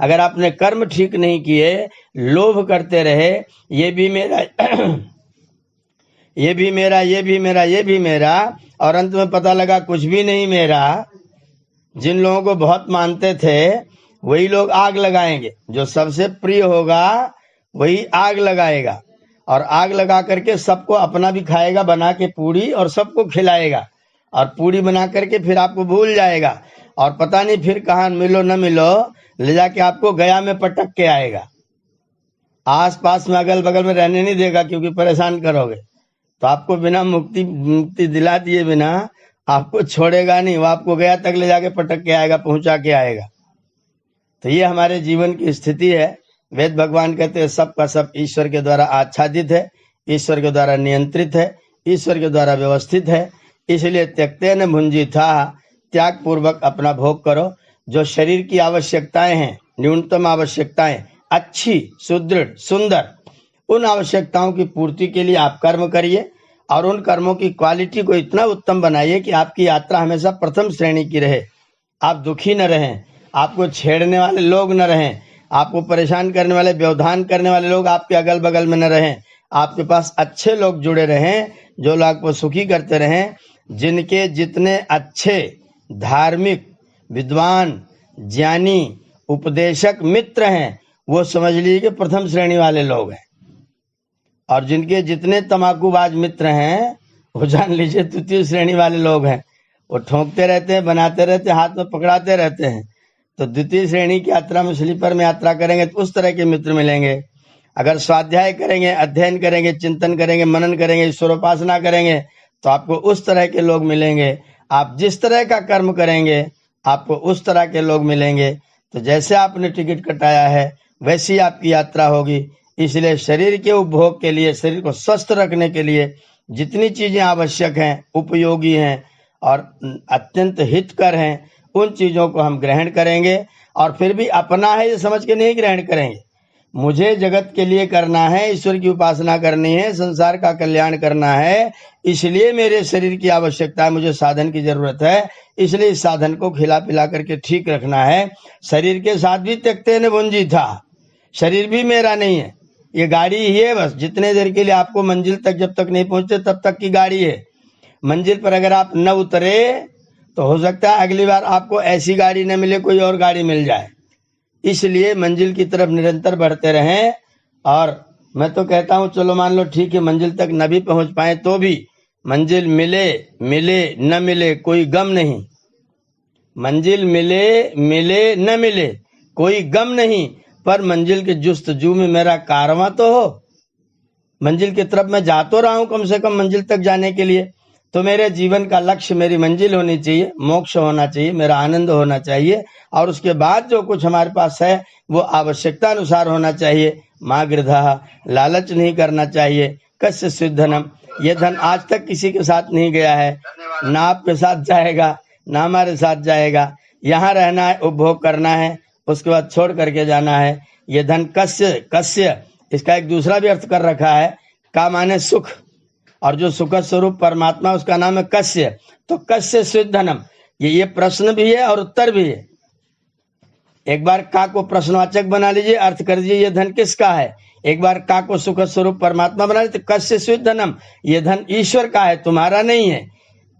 अगर आपने कर्म ठीक नहीं किए, लोभ करते रहे, ये भी मेरा ये भी मेरा, ये भी मेरा, ये भी मेरा, और अंत में पता लगा कुछ भी नहीं मेरा। जिन लोगों को बहुत मानते थे वही लोग आग लगाएंगे, जो सबसे प्रिय होगा वही आग लगाएगा, और आग लगा करके सबको अपना भी खाएगा बना के पूड़ी, और सबको खिलाएगा, और पूड़ी बना करके फिर आपको भूल जाएगा, और पता नहीं फिर कहाँ मिलो न मिलो, ले जाके आपको गया में पटक के आएगा। आस पास में अगल बगल में रहने नहीं देगा, क्योंकि परेशान करोगे। तो आपको बिना मुक्ति दिला दिए बिना आपको छोड़ेगा नहीं, वो आपको गया तक ले जाके पटक के आएगा, पहुंचा के आएगा। तो ये हमारे जीवन की स्थिति है। वेद भगवान कहते हैं सब का सब ईश्वर के द्वारा आच्छादित है, ईश्वर के द्वारा नियंत्रित है, ईश्वर के द्वारा व्यवस्थित है। इसलिए त्यक्तेन भुंजी था, त्याग पूर्वक अपना भोग करो। जो शरीर की आवश्यकताएं हैं, न्यूनतम आवश्यकताएं, अच्छी, सुदृढ़, सुंदर, उन आवश्यकताओं की पूर्ति के लिए आप कर्म करिए, और उन कर्मों की क्वालिटी को इतना उत्तम बनाइए कि आपकी यात्रा हमेशा प्रथम श्रेणी की रहे। आप दुखी न रहें, आपको छेड़ने वाले लोग न रहें, आपको परेशान करने वाले, व्यवधान करने वाले लोग आपके अगल बगल में न रहें। आपके पास अच्छे लोग जुड़े रहें, जो लोग आपको सुखी करते रहें। जिनके जितने अच्छे धार्मिक, विद्वान, ज्ञानी, उपदेशक मित्र हैं, वो समझ लीजिए कि प्रथम श्रेणी वाले लोग हैं। और जिनके जितने तमाकूबाज मित्र हैं, वो जान लीजिए द्वितीय श्रेणी वाले लोग हैं। वो ठोंकते रहते हैं, बनाते रहते हैं, हाथ में पकड़ाते रहते हैं। तो द्वितीय श्रेणी की यात्रा में, स्लीपर में यात्रा करेंगे तो उस तरह के मित्र मिलेंगे। अगर स्वाध्याय करेंगे, अध्ययन करेंगे, चिंतन करेंगे, मनन करेंगे, ईश्वरोपासना करेंगे, तो आपको उस तरह के लोग मिलेंगे। आप जिस तरह का कर्म करेंगे आपको उस तरह के लोग मिलेंगे। तो जैसे आपने टिकट कटाया है वैसी आपकी यात्रा होगी। इसलिए शरीर के उपभोग के लिए, शरीर को स्वस्थ रखने के लिए जितनी चीजें आवश्यक हैं, उपयोगी हैं और अत्यंत हितकर हैं, उन चीजों को हम ग्रहण करेंगे। और फिर भी अपना है ये समझ के नहीं ग्रहण करेंगे। मुझे जगत के लिए करना है, ईश्वर की उपासना करनी है, संसार का कल्याण करना है, इसलिए मेरे शरीर की आवश्यकता है, मुझे साधन की जरूरत है, इसलिए इस साधन को खिला पिला करके ठीक रखना है। शरीर के साथ भी त्यक्तेन भुंजी था, शरीर भी मेरा नहीं है, ये गाड़ी ही है बस। जितने देर के लिए आपको मंजिल तक जब तक नहीं पहुंचते तब तक की गाड़ी है। मंजिल पर अगर आप न उतरे तो हो सकता है अगली बार आपको ऐसी गाड़ी न मिले, कोई और गाड़ी मिल जाए। इसलिए मंजिल की तरफ निरंतर बढ़ते रहें। और मैं तो कहता हूं चलो मान लो ठीक है, मंजिल तक न भी पहुंच पाए तो भी मंजिल मिले मिले न मिले कोई गम नहीं। मंजिल मिले मिले न मिले कोई गम नहीं, पर मंजिल के जुस्तजू में मेरा कारवां तो हो। मंजिल की तरफ मैं जा तो रहा हूं कम से कम मंजिल तक जाने के लिए। तो मेरे जीवन का लक्ष्य मेरी मंजिल होनी चाहिए, मोक्ष होना चाहिए, मेरा आनंद होना चाहिए, और उसके बाद जो कुछ हमारे पास है वो आवश्यकता अनुसार होना चाहिए। माँ गृधा, लालच नहीं करना चाहिए। कस्य स्विद्धनम, ये धन आज तक किसी के साथ नहीं गया है, ना आपके साथ जाएगा ना हमारे साथ जाएगा। यहाँ रहना है, उपभोग करना है, उसके बाद छोड़ करके जाना है। ये धन कस्य, कस्य इसका एक दूसरा भी अर्थ कर रखा है, का माने सुख, और जो सुख स्वरूप परमात्मा उसका नाम है कस्य। तो कस्य स्विद्धनम, ये प्रश्न भी है और उत्तर भी है। एक बार का को प्रश्नवाचक बना लीजिए, अर्थ कर दीजिए ये धन किसका है। एक बार का को सुख स्वरूप परमात्मा बना लीजिए, कस्य स्विद्धनम, ये धन ईश्वर का है, तुम्हारा नहीं है।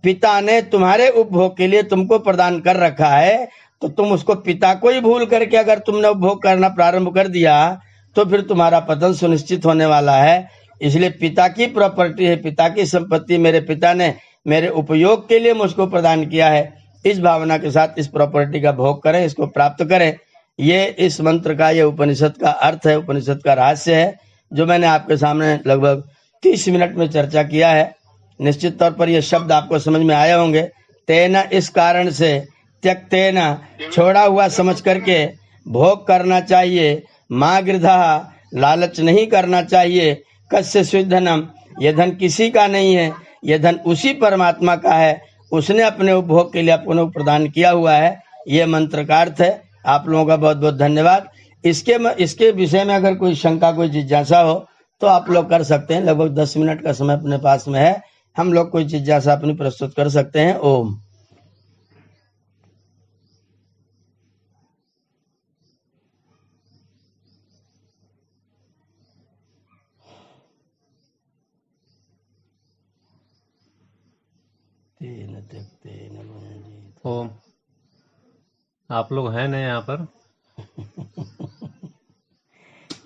पिता ने तुम्हारे उपभोग के लिए तुमको प्रदान कर रखा है, तो तुम उसको पिता को ही भूल करके अगर तुमने उपभोग करना प्रारंभ कर दिया तो फिर तुम्हारा पतन सुनिश्चित होने वाला है। इसलिए पिता की प्रॉपर्टी है, पिता की संपत्ति, मेरे पिता ने मेरे उपयोग के लिए मुझको प्रदान किया है। इस भावना के साथ इस प्रॉपर्टी का भोग करें, इसको प्राप्त करें। ये इस मंत्र का, ये उपनिषद का अर्थ है, उपनिषद का रहस्य है, जो मैंने आपके सामने लगभग 30 मिनट में चर्चा किया है। निश्चित तौर पर ये शब्द आपको समझ में आए होंगे। तेना इस कारण से, त्यक्तेन छोड़ा हुआ समझ करके, भोग करना चाहिए, माँ गृधा लालच नहीं करना चाहिए, कस्य स्विधनम यह धन किसी का नहीं है, यह धन उसी परमात्मा का है, उसने अपने उपभोग के लिए अपने को प्रदान किया हुआ है। ये मंत्र का अर्थ है। आप लोगों का बहुत बहुत धन्यवाद। इसके विषय में अगर कोई शंका, कोई जिज्ञासा हो तो आप लोग कर सकते हैं। लगभग 10 मिनट का समय अपने पास में है, हम लोग कोई जिज्ञासा अपनी प्रस्तुत कर सकते हैं। ओम। ओम। आप लोग हैं ना यहाँ पर?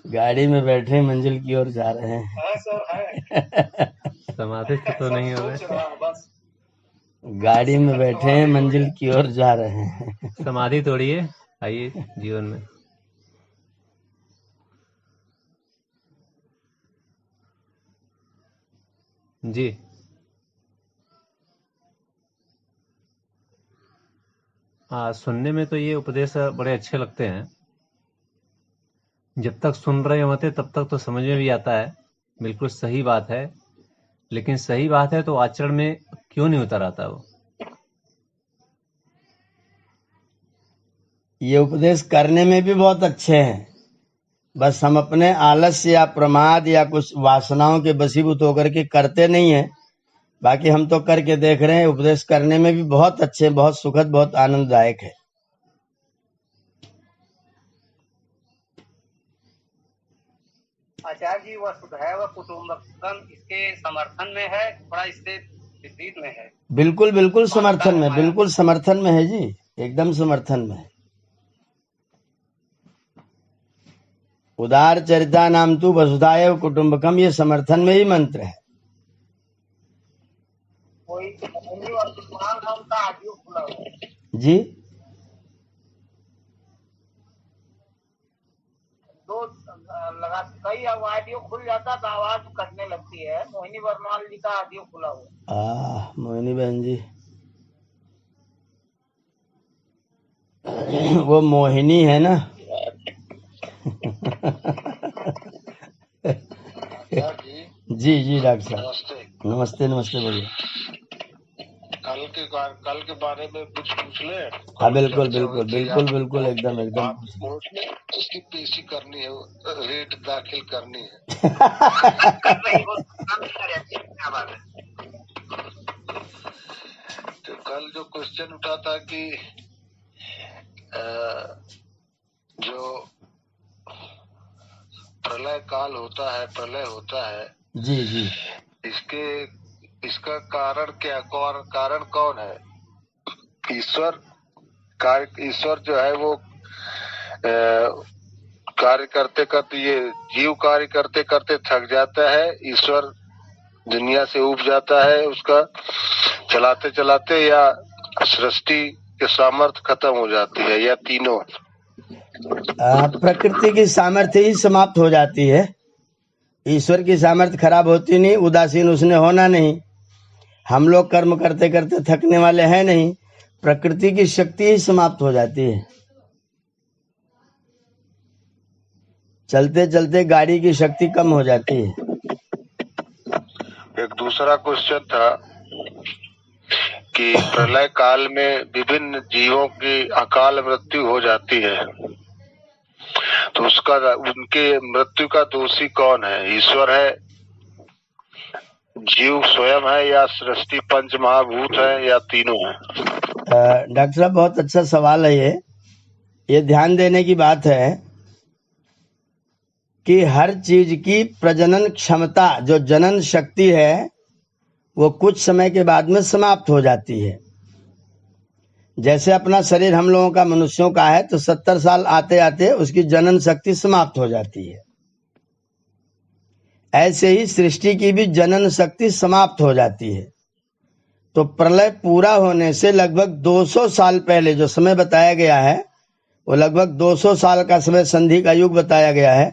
गाड़ी में बैठे मंजिल की ओर जा रहे हैं। समाधि तो नहीं हो रहे? गाड़ी में बैठे हैं, मंजिल की ओर जा रहे हैं। समाधि तोड़िए, आइए जीवन में। जी। सुनने में तो ये उपदेश बड़े अच्छे लगते हैं। जब तक सुन रहे होते तब तक तो समझ में भी आता है, बिल्कुल सही बात है। लेकिन सही बात है तो आचरण में क्यों नहीं उतर आता वो? ये उपदेश करने में भी बहुत अच्छे हैं, बस हम अपने आलस्य या प्रमाद या कुछ वासनाओं के वशीभूत होकर के करते नहीं है। बाकी हम तो करके देख रहे हैं। उपदेश करने में भी बहुत अच्छे, बहुत सुखद, बहुत आनंददायक है। आचार्य जी, वसुधैव कुटुंबकम इसके समर्थन में है, थोड़ा इससे विपरीत में है? बिल्कुल बिल्कुल समर्थन में, बिल्कुल समर्थन में है जी, एकदम समर्थन में है। उदार चरिता नाम तू वसुधैव कुटुंबकम, ये समर्थन में ही मंत्र है। जी, कई ऑडियो खुल जाता तो आवाज कटने लगती है। मोहिनी वर्णवाल जी का ऑडियो खुला हुआ। मोहिनी बहन जी, वो मोहिनी है ना। जी जी डॉक्टर साहब, नमस्ते नमस्ते। बोलिए। कल के बारे में कुछ पूछ ले। हाँ बिल्कुल बिल्कुल बिल्कुल बिल्कुल, एकदम एकदम। कोर्ट में उसकी पेशी करनी है, रेट दाखिल करनी है। तो कल जो क्वेश्चन उठा था कि जो प्रलय काल होता है, प्रलय होता है, जी जी, इसका कारण क्या, कारण कौन है? ईश्वर जो है वो कार्य करते करते, ये जीव कार्य करते करते थक जाता है, ईश्वर दुनिया से उब जाता है उसका चलाते चलाते, या सृष्टि के सामर्थ्य खत्म हो जाती है, या तीनों? प्रकृति की सामर्थ्य ही समाप्त हो जाती है। ईश्वर की सामर्थ्य खराब होती नहीं, उदासीन उसने होना नहीं। हम लोग कर्म करते करते थकने वाले हैं नहीं, प्रकृति की शक्ति ही समाप्त हो जाती है। चलते चलते गाड़ी की शक्ति कम हो जाती है। एक दूसरा क्वेश्चन था कि प्रलय काल में विभिन्न जीवों की अकाल मृत्यु हो जाती है, तो उनके मृत्यु का दोषी कौन है? ईश्वर है, जीव स्वयं है, या सृष्टि पंच महाभूत है, या तीनों है? डॉक्टर साहब, बहुत अच्छा सवाल है ये ध्यान देने की बात है कि हर चीज की प्रजनन क्षमता, जो जनन शक्ति है, वो कुछ समय के बाद में समाप्त हो जाती है। जैसे अपना शरीर हम लोगों का, मनुष्यों का है, तो 70 साल आते आते उसकी जनन शक्ति समाप्त हो जाती है। ऐसे ही सृष्टि की भी जनन शक्ति समाप्त हो जाती है। तो प्रलय पूरा होने से लगभग 200 साल पहले जो समय बताया गया है, वो लगभग 200 साल का समय संधि का युग बताया गया है।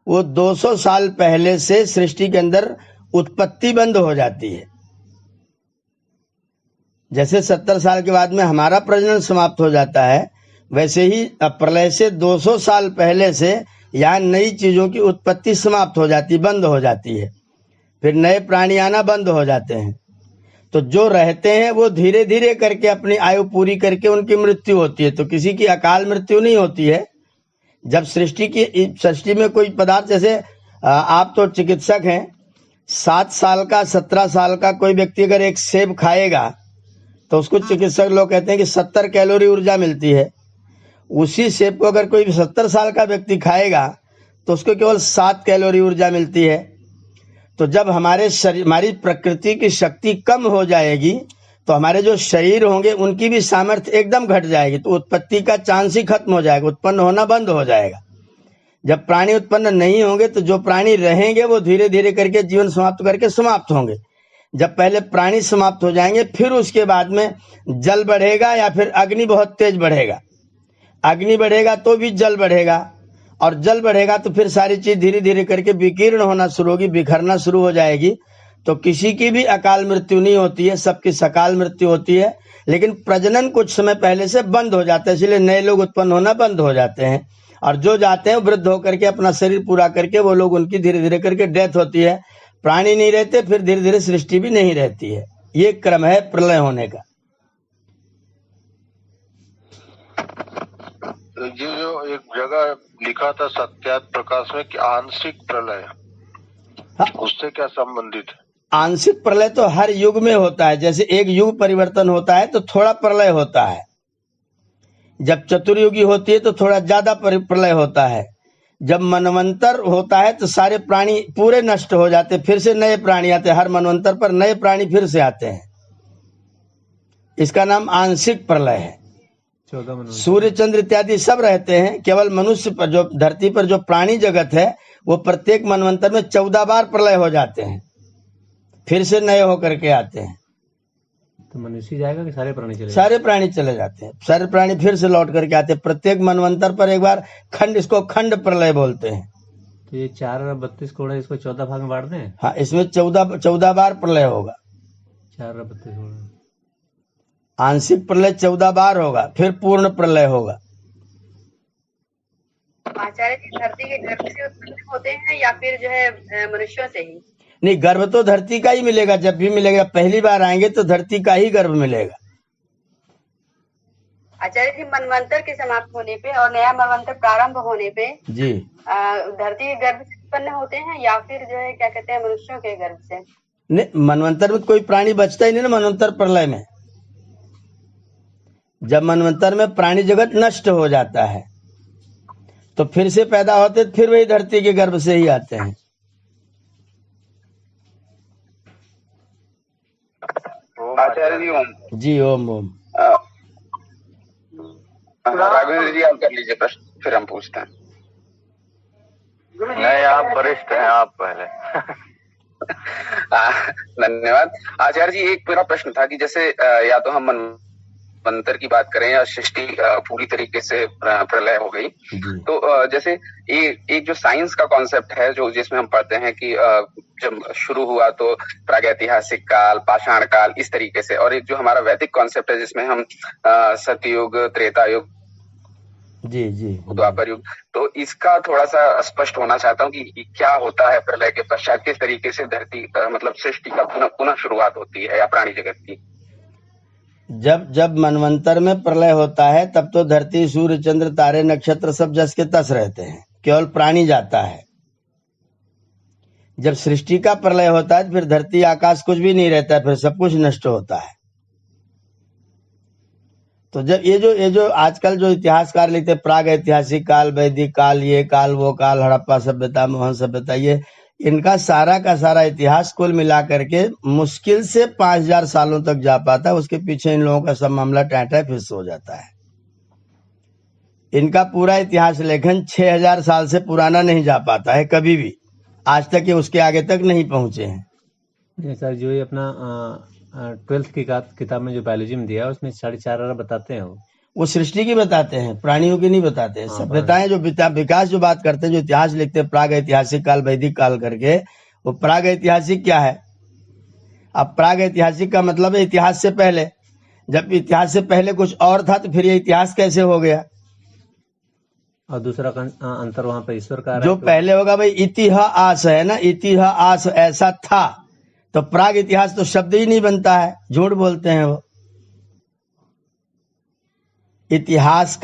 वो 200 साल पहले से सृष्टि के अंदर उत्पत्ति बंद हो जाती है। जैसे 70 साल के बाद में हमारा प्रजनन समाप्त हो जाता है, वैसे ही प्रलय से 200 साल पहले से यहाँ नई चीजों की उत्पत्ति समाप्त हो जाती, बंद हो जाती है। फिर नए प्राणी आना बंद हो जाते हैं। तो जो रहते हैं वो धीरे धीरे करके अपनी आयु पूरी करके उनकी मृत्यु होती है। तो किसी की अकाल मृत्यु नहीं होती है। जब सृष्टि में कोई पदार्थ, जैसे आप तो चिकित्सक हैं, 7 साल का 17 साल का कोई व्यक्ति अगर एक सेब खाएगा तो उसको चिकित्सक लोग कहते हैं कि 70 कैलोरी ऊर्जा मिलती है। उसी सेब को अगर कोई 70 साल का व्यक्ति खाएगा तो उसको केवल 7 कैलोरी ऊर्जा मिलती है। तो जब हमारी प्रकृति की शक्ति कम हो जाएगी तो हमारे जो शरीर होंगे उनकी भी सामर्थ्य एकदम घट जाएगी। तो उत्पत्ति का चांस ही खत्म हो जाएगा, उत्पन्न होना बंद हो जाएगा। जब प्राणी उत्पन्न नहीं होंगे तो जो प्राणी रहेंगे वो धीरे धीरे करके जीवन समाप्त करके समाप्त होंगे। जब पहले प्राणी समाप्त हो जाएंगे फिर उसके बाद में जल बढ़ेगा या फिर अग्नि बहुत तेज बढ़ेगा। अग्नि बढ़ेगा तो भी जल बढ़ेगा, और जल बढ़ेगा तो फिर सारी चीज धीरे धीरे करके विकीर्ण होना शुरू होगी, बिखरना शुरू हो जाएगी। तो किसी की भी अकाल मृत्यु नहीं होती है, सबकी सकाल मृत्यु होती है। लेकिन प्रजनन कुछ समय पहले से बंद हो जाता है, इसलिए नए लोग उत्पन्न होना बंद हो जाते हैं। और जो जाते हैं वृद्ध होकर के अपना शरीर पूरा करके वो लोग, उनकी धीरे धीरे करके डेथ होती है। प्राणी नहीं रहते, फिर धीरे धीरे सृष्टि भी नहीं रहती है। ये क्रम है प्रलय होने का। ये जो एक जगह लिखा था सत्यार्थ प्रकाश में कि आंशिक प्रलय, हाँ, उससे क्या संबंधित है? आंशिक प्रलय तो हर युग में होता है। जैसे एक युग परिवर्तन होता है तो थोड़ा प्रलय होता है। जब चतुर्युगी होती है तो थोड़ा ज्यादा प्रलय होता है। जब मनवंतर होता है तो सारे प्राणी पूरे नष्ट हो जाते, फिर से नए प्राणी आते हैं। हर मनवंतर पर नए प्राणी फिर से आते हैं। इसका नाम आंशिक प्रलय है। 14 सूर्य चंद्र इत्यादि सब रहते हैं। केवल मनुष्य पर, जो धरती पर जो प्राणी जगत है, वो प्रत्येक मनवंतर में 14 बार प्रलय हो जाते हैं, फिर से नए होकर के आते हैं। तो मनुष्य जाएगा कि सारे प्राणी चले? सारे प्राणी चले जाते हैं, सारे प्राणी फिर से लौट करके आते हैं। प्रत्येक मनवंतर पर एक बार खंड, इसको खंड प्रलय बोलते हैं। तो ये 4 और 32 कोण है, इसको 14 भाग में बांट दें? हाँ, इसमें 14 बार प्रलय होगा। 4 और 32 कोण आंशिक प्रलय 14 बार होगा, फिर पूर्ण प्रलय होगा। आचार्य जी, धरती के गर्भ से उत्पन्न होते हैं या फिर जो है मनुष्यों से ही? नहीं, गर्भ तो धरती का ही मिलेगा। जब भी मिलेगा, पहली बार आएंगे तो धरती का ही गर्भ मिलेगा। आचार्य जी, मनवंतर के समाप्त होने पे और नया मनवंतर प्रारंभ होने पे जी, धरती के गर्भ से उत्पन्न होते हैं या फिर जो है क्या कहते हैं मनुष्यों के गर्भ से? नहीं, मनवंतर में कोई प्राणी बचता ही नहीं ना। मनवंतर प्रलय में, जब मनवंतर में प्राणी जगत नष्ट हो जाता है तो फिर से पैदा होते, फिर वही धरती के गर्भ से ही आते हैं। आचार्य जी ओम। जी ओम ओम। राघवेंद्र जी आप कर लीजिए प्रश्न, फिर हम पूछते हैं। नहीं, आप वरिष्ठ हैं, आप पहले। धन्यवाद। आचार्य जी, एक मेरा प्रश्न था कि जैसे या तो हम मनवंतर की बात करें या सृष्टि पूरी तरीके से प्रलय हो गई, तो जैसे एक जो साइंस का कॉन्सेप्ट है, जो जिसमें हम पढ़ते हैं कि जब शुरू हुआ तो प्रागैतिहासिक काल, पाषाण काल, इस तरीके से, और एक जो हमारा वैदिक कॉन्सेप्ट है जिसमें हम सतयुग, त्रेता युग, जी जी, द्वापर युग, तो इसका थोड़ा सा स्पष्ट होना चाहता हूँ कि क्या होता है प्रलय के पश्चात, किस तरीके से धरती मतलब सृष्टि का पुनः शुरुआत होती है या प्राणी जगत की? जब मनवंतर में प्रलय होता है तब तो धरती, सूर्य, चंद्र, तारे, नक्षत्र सब जस के तस रहते हैं, केवल प्राणी जाता है। जब सृष्टि का प्रलय होता है फिर धरती, आकाश कुछ भी नहीं रहता है, फिर सब कुछ नष्ट होता है। तो जब ये जो आजकल जो इतिहासकार लिखते हैं, प्राग ऐतिहासिक काल, वैदिक काल, ये काल, वो काल, हड़प्पा सभ्यता, मोहन सभ्यता, ये इनका सारा का सारा इतिहास कुल मिला करके मुश्किल से 5000 सालों तक जा पाता है। उसके पीछे इन लोगों का सब मामला टाटा फिस हो जाता है। इनका पूरा इतिहास लेखन 6000 साल से पुराना नहीं जा पाता है कभी भी, आज तक ये उसके आगे तक नहीं पहुंचे हैं। सर, जो ये अपना 12th की किताब में जो बायोलॉजी में दिया है उसमें 4.5 बताते हैं, वो सृष्टि की बताते हैं, प्राणियों की नहीं बताते हैं। सभ्यताएं जो विकास जो बात करते हैं, जो इतिहास लिखते हैं, प्राग ऐतिहासिक काल, वैदिक काल करके, वो प्राग ऐतिहासिक क्या है? अब प्राग ऐतिहासिक का मतलब है इतिहास से पहले। जब इतिहास से पहले कुछ और था तो फिर ये इतिहास कैसे हो गया? और दूसरा अंतर वहां पर ईश्वर का जो पहले होगा भाई, इतिहास है ना, इतिहास ऐसा था, तो प्राग इतिहास तो शब्द ही नहीं बनता है, झूठ बोलते हैं वो। इतिहास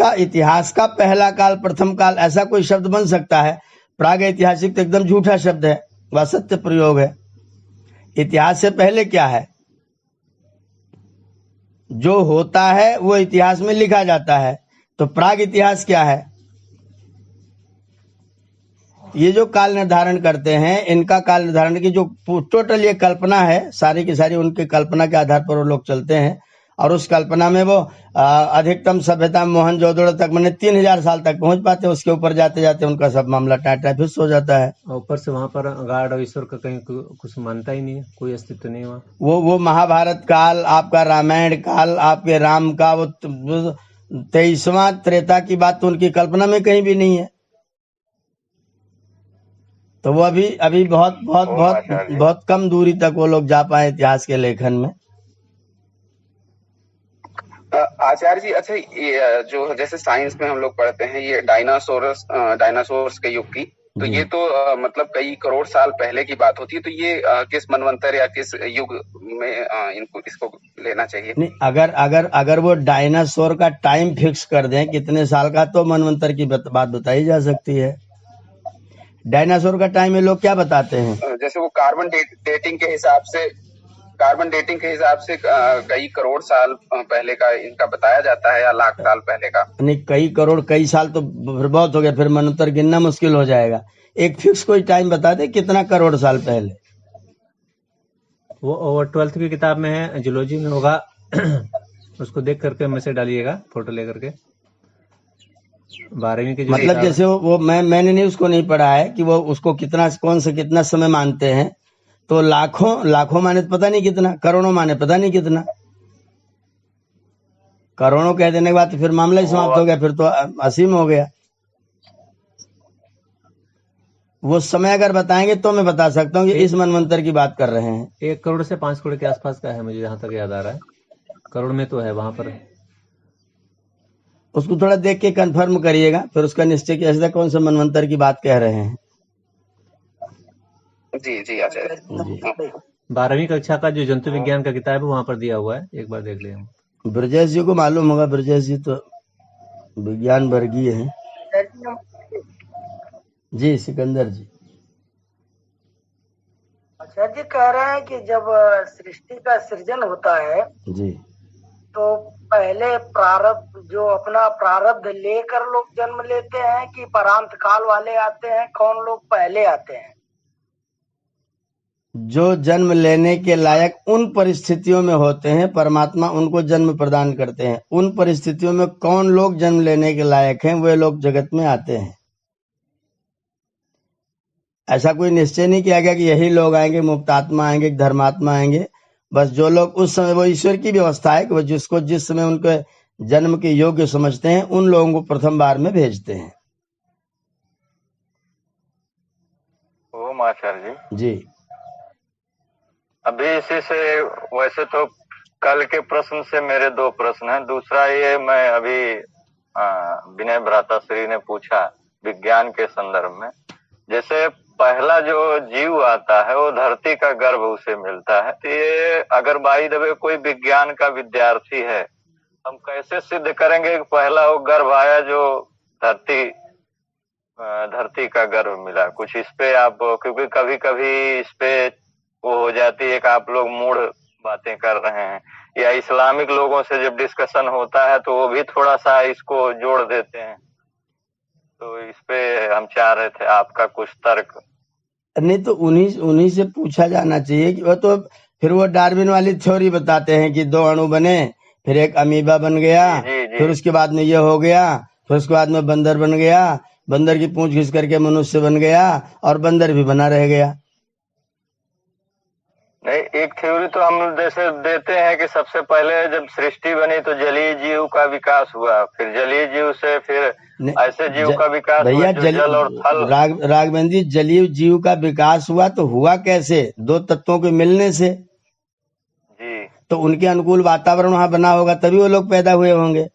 का पहला काल, प्रथम काल, ऐसा कोई शब्द बन सकता है? प्राग ऐतिहासिक तो एकदम झूठा शब्द है, वह सत्य प्रयोग है। इतिहास से पहले क्या है? जो होता है वो इतिहास में लिखा जाता है। तो प्राग इतिहास क्या है? ये जो काल निर्धारण करते हैं, इनका काल निर्धारण की जो टोटल ये कल्पना है, सारी की सारी उनकी कल्पना के आधार पर वो लोग चलते हैं। और उस कल्पना में वो अधिकतम सभ्यता मोहनजोदड़ो तक, मैंने 3000 साल तक पहुंच पाते हैं। उसके ऊपर जाते जाते उनका सब मामला टाटा फिक्स हो जाता है। ऊपर से वहां पर गॉड और ईश्वर का कहीं कुछ मानता ही नहीं है, कोई अस्तित्व नहीं हुआ। वो महाभारत काल, आपका रामायण काल, आपके राम का वो 23वां त्रेता की बात तो उनकी कल्पना में कहीं भी नहीं है। तो वो अभी बहुत बहुत बहुत बहुत कम दूरी तक वो लोग जा पाए इतिहास के लेखन में। आचार्य जी, अच्छा, ये जो जैसे साइंस में हम लोग पढ़ते हैं ये डायनासोर्स के युग की, तो ये तो मतलब कई करोड़ साल पहले की बात होती है। तो ये किस मनवंतर या किस युग में इसको लेना चाहिए? नहीं, अगर वो डायनासोर का टाइम फिक्स कर दें कितने साल का, तो मनवंतर की बात बताई जा सकती है। डायनासोर का टाइम ये लोग क्या बताते हैं? जैसे वो कार्बन डेटिंग के हिसाब से कई करोड़ साल पहले का इनका बताया जाता है, या लाख साल पहले का? नहीं, कई करोड़ कई साल तो बहुत हो गया, फिर मनवंतर गिनना मुश्किल हो जाएगा। एक फिक्स कोई टाइम बता दे कितना करोड़ साल पहले। वो 12th की किताब में है, जूलॉजी में होगा। उसको देख करके मैसेज डालिएगा, फोटो लेकर के। 12वीं की मतलब जैसे वो मैंने नहीं उसको नहीं पढ़ा है कि वो उसको कौन सा कितना समय मानते हैं। तो लाखों माने पता नहीं कितना, करोड़ों माने पता नहीं कितना। करोड़ों कह देने के बाद तो फिर मामला ही समाप्त हो गया, फिर तो असीम हो गया। वो समय अगर बताएंगे तो मैं बता सकता हूँ कि इस मनवंतर की बात कर रहे हैं। 1 करोड़ से 5 करोड़ के आसपास का है, मुझे जहां तक याद आ रहा है। करोड़ में तो है वहां पर। उसको थोड़ा देख के कंफर्म करिएगा, फिर उसका निश्चय किया जाए कौन सा मनवंतर की बात कह रहे हैं। जी आचार्य जी। 12वीं कक्षा का जो जंतु विज्ञान का किताब है वहां पर दिया हुआ है, एक बार देख लें। ब्रजेश जी को मालूम होगा, ब्रजेश जी तो विज्ञान वर्गीय हैं। जी सिकंदर जी। अच्छा जी, कह रहे हैं कि जब सृष्टि का सृजन होता है जी, तो पहले अपना प्रारब्ध लेकर लोग जन्म लेते हैं कि परांत काल वाले आते हैं? कौन लोग पहले आते हैं? जो जन्म लेने के लायक उन परिस्थितियों में होते हैं, परमात्मा उनको जन्म प्रदान करते हैं। उन परिस्थितियों में कौन लोग जन्म लेने के लायक हैं, वे लोग जगत में आते हैं। ऐसा कोई निश्चय नहीं किया गया कि यही लोग आएंगे, मुक्तात्मा आएंगे, धर्मात्मा आएंगे। बस जो लोग उस समय, वो ईश्वर की व्यवस्था है कि वो जिसको जिस समय उनके जन्म के योग्य समझते हैं, उन लोगों को प्रथम बार में भेजते हैं। ओम आचार्य जी। अभी इसी से वैसे तो कल के प्रश्न से मेरे 2 प्रश्न हैं। दूसरा ये, मैं अभी विनय भ्राताश्री ने पूछा विज्ञान के संदर्भ में, जैसे पहला जो जीव आता है वो धरती का गर्भ उसे मिलता है। तो ये अगर बाई द वे कोई विज्ञान का विद्यार्थी है, हम कैसे सिद्ध करेंगे कि पहला वो गर्भ आया जो धरती का गर्भ मिला? कुछ इस पे आप, क्योंकि कभी कभी इस पे वो हो जाती है कि आप लोग मूढ़ बातें कर रहे हैं, या इस्लामिक लोगों से जब डिस्कशन होता है तो वो भी थोड़ा सा इसको जोड़ देते हैं। तो इस पे हम चाह रहे थे आपका कुछ तर्क। नहीं तो उन्हीं से पूछा जाना चाहिए कि वो तो फिर वो डार्विन वाली थ्योरी बताते हैं कि 2 अणु बने, फिर एक अमीबा बन गया, फिर उसके बाद में ये हो गया, फिर उसके बाद में बंदर बन गया, बंदर की पूंछ घिस करके मनुष्य बन गया, और बंदर भी बना रह गया। नहीं, एक थ्योरी तो हम जैसे देते हैं कि सबसे पहले जब सृष्टि बनी तो जलीय जीव का विकास हुआ, फिर जलीय जीव से फिर ऐसे जीव का विकास हुआ भैया जो जल और थल। राघवेंद्र जी, जलीय जीव का विकास हुआ तो हुआ कैसे? दो तत्वों के मिलने से। जी, तो उनके अनुकूल वातावरण वहां बना होगा, तभी वो लोग पैदा हुए होंगे।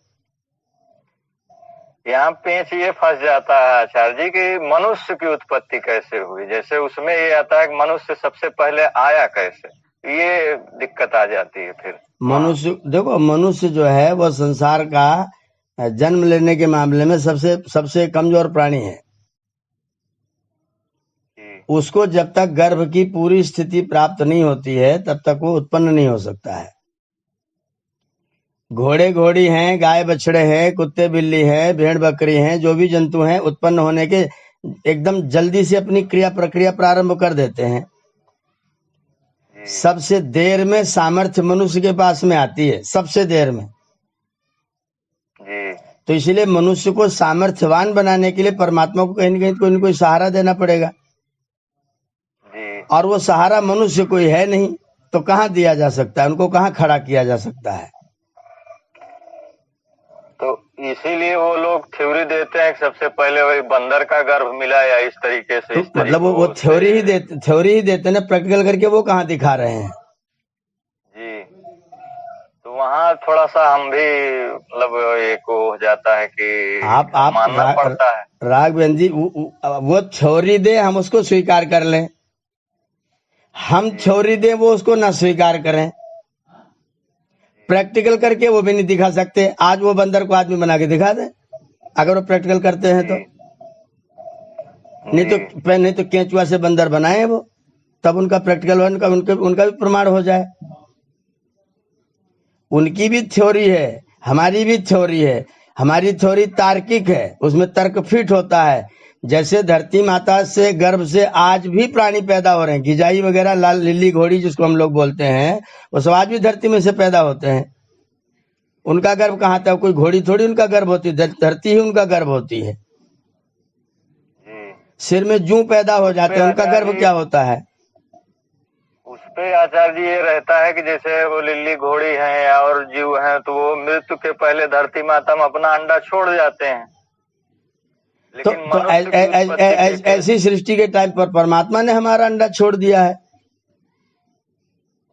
यहाँ पेंच ये फंस जाता है आचार्य जी कि मनुष्य की उत्पत्ति कैसे हुई। जैसे उसमें ये आता है कि मनुष्य सबसे पहले आया कैसे, ये दिक्कत आ जाती है फिर। मनुष्य, देखो मनुष्य जो है वो संसार का जन्म लेने के मामले में सबसे कमजोर प्राणी है। उसको जब तक गर्भ की पूरी स्थिति प्राप्त नहीं होती है तब तक वो उत्पन्न नहीं हो सकता है। घोड़े घोड़ी हैं, गाय बछड़े हैं, कुत्ते बिल्ली हैं, भेड़ बकरी हैं, जो भी जंतु हैं उत्पन्न होने के एकदम जल्दी से अपनी क्रिया प्रक्रिया प्रारंभ कर देते हैं। सबसे देर में सामर्थ्य मनुष्य के पास में आती है, सबसे देर में। तो इसलिए मनुष्य को सामर्थ्यवान बनाने के लिए परमात्मा को कहीं न कहीं कोई न कोई सहारा देना पड़ेगा, और वो सहारा मनुष्य कोई है नहीं, तो कहाँ दिया जा सकता है, उनको कहाँ खड़ा किया जा सकता है। तो इसीलिए वो लोग थ्योरी देते हैं कि सबसे पहले वही बंदर का गर्भ मिला या इस तरीके से। तो मतलब वो थ्योरी ही देते ना, प्रैक्टिकल करके वो कहाँ दिखा रहे हैं। जी, तो वहाँ थोड़ा सा हम भी मतलब एक हो जाता है कि आप मानना पड़ता है। राघवेंद्र जी, वो थ्योरी दे, हम उसको स्वीकार कर लें, हम थ्योरी दे वो उसको ना स्वीकार करें। प्रैक्टिकल करके वो भी नहीं दिखा सकते। आज वो बंदर को आदमी बना के दिखा दे, अगर वो प्रैक्टिकल करते हैं तो। नहीं तो केंचुआ से बंदर बनाए वो, तब उनका प्रैक्टिकल उनका भी प्रमाण हो जाए। उनकी भी थ्योरी है, हमारी भी थ्योरी है। हमारी थ्योरी तार्किक है, उसमें तर्क फिट होता है। जैसे धरती माता से गर्भ से आज भी प्राणी पैदा हो रहे हैं, गिजाई वगैरह, लाल लिल्ली घोड़ी जिसको हम लोग बोलते हैं, वो सब आज भी धरती में से पैदा होते हैं। उनका गर्भ कहाँ था? कोई घोड़ी थोड़ी उनका गर्भ होती है, धरती ही उनका गर्भ होती है। सिर में जूं पैदा हो जाते हैं, उनका गर्भ क्या होता है? उस पे आचार्य जी ये रहता है कि जैसे वो लिल्ली घोड़ी है और जीव हैं, तो वो मृत्यु के पहले धरती माता में अपना अंडा छोड़ जाते हैं। लेकिन ऐसी सृष्टि के टाइम पर परमात्मा ने हमारा अंडा छोड़ दिया है।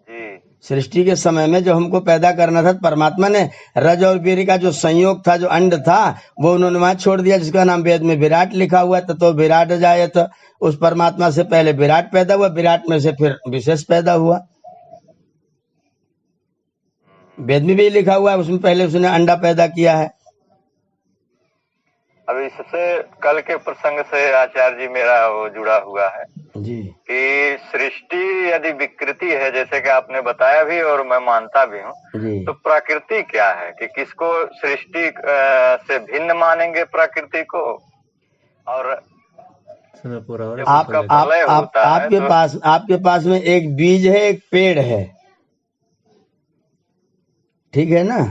जी, सृष्टि के समय में जो हमको पैदा करना था, परमात्मा ने रज और वीर का जो संयोग था, जो अंड था, वो उन्होंने वहां छोड़ दिया, जिसका नाम वेद में विराट लिखा हुआ था। तो विराट जायत, उस परमात्मा से पहले विराट पैदा हुआ, विराट में से फिर विशेष पैदा हुआ। वेद में भी लिखा हुआ है, उसमें पहले उसने अंडा पैदा किया है। अब इससे कल के प्रसंग से आचार्य जी मेरा वो जुड़ा हुआ है जी, कि सृष्टि यदि विकृति है, जैसे कि आपने बताया भी और मैं मानता भी हूँ, तो प्रकृति क्या है? कि किसको सृष्टि से भिन्न मानेंगे प्रकृति को? और आपके पास में एक बीज है, एक पेड़ है, ठीक है ना?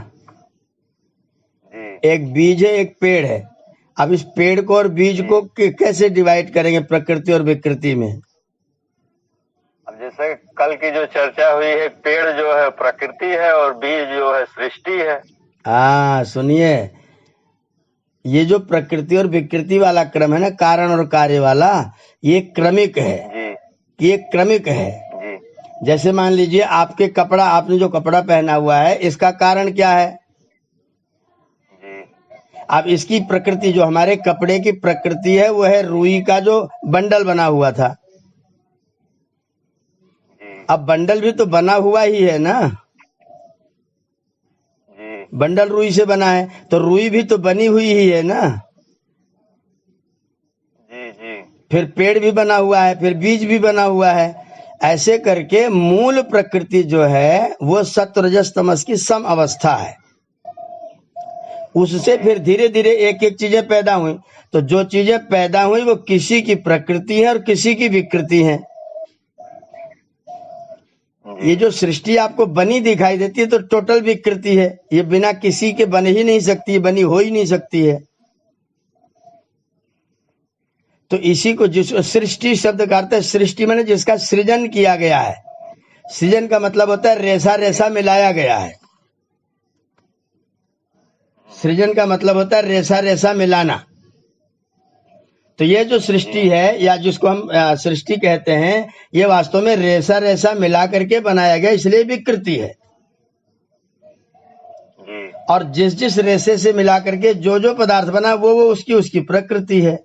एक बीज है, एक पेड़ है। अब इस पेड़ को और बीज को कैसे डिवाइड करेंगे प्रकृति और विकृति में? अब जैसे कल की जो चर्चा हुई है, पेड़ जो है प्रकृति है और बीज जो है सृष्टि है। हाँ, सुनिए, ये जो प्रकृति और विकृति वाला क्रम है ना, कारण और कार्य वाला, ये क्रमिक है। ये क्रमिक है। जैसे मान लीजिए आपने जो कपड़ा पहना हुआ है, इसका कारण क्या है? अब इसकी प्रकृति, जो हमारे कपड़े की प्रकृति है, वो है रुई का जो बंडल बना हुआ था। अब बंडल भी तो बना हुआ ही है ना, बंडल रुई से बना है, तो रुई भी तो बनी हुई ही है ना। फिर पेड़ भी बना हुआ है, फिर बीज भी बना हुआ है। ऐसे करके मूल प्रकृति जो है वो सत्व रजस तमस की सम अवस्था है। उससे फिर धीरे धीरे एक एक चीजें पैदा हुई। तो जो चीजें पैदा हुई वो किसी की प्रकृति है और किसी की विकृति है। ये जो सृष्टि आपको बनी दिखाई देती है तो टोटल विकृति है। ये बिना किसी के बन ही नहीं सकती, बनी हो ही नहीं सकती है। तो इसी को जिस सृष्टि शब्द का अर्थ है, सृष्टि माने जिसका सृजन किया गया है। सृजन का मतलब होता है रेसा रेसा मिलाया गया है। सृजन का मतलब होता है रेसा रेसा मिलाना। तो ये जो सृष्टि है या जिसको हम सृष्टि कहते हैं, ये वास्तव में रेसा रेसा मिला करके बनाया गया, इसलिए विकृति है। और जिस जिस रेसे से मिला करके जो जो पदार्थ बना वो उसकी उसकी प्रकृति है।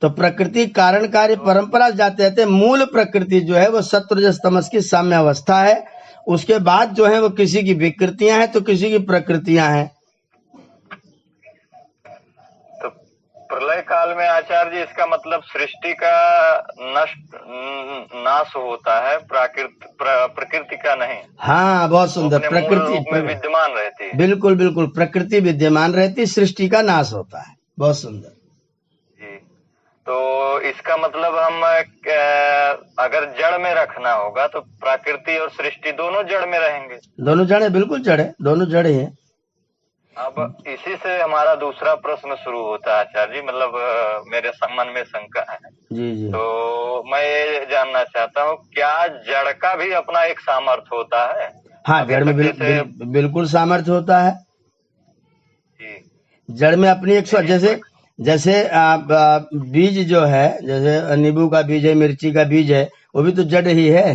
तो प्रकृति कारण कार्य परंपरा जाते रहते, मूल प्रकृति जो है वो सत्व रजस तमस की साम्य अवस्था है। उसके बाद जो है वो किसी की विकृतियां हैं तो किसी की प्रकृतियां हैं। तो प्रलय काल में आचार्य जी इसका मतलब सृष्टि का नाश होता है, प्रकृति का नहीं। हाँ, बहुत सुंदर। प्रकृति विद्यमान रहती है। बिल्कुल बिल्कुल, प्रकृति विद्यमान रहती, सृष्टि का नाश होता है। बहुत सुंदर जी। तो इसका मतलब हम अगर जड़ में रखना होगा तो प्रकृति और सृष्टि दोनों जड़ में रहेंगे। दोनों जड़ है, बिल्कुल जड़ है, दोनों जड़ ही है। अब इसी से हमारा दूसरा प्रश्न शुरू होता है आचार्य जी, मतलब मेरे मन में शंका है। जी जी। तो मैं ये जानना चाहता हूँ, क्या जड़ का भी अपना एक सामर्थ्य होता है? हाँ, जड़ में बिल्कुल सामर्थ्य होता है जी। जड़ में अपनी एक जैसे बीज जो है, जैसे नींबू का बीज है, मिर्ची का बीज है, वो भी तो जड़ ही है।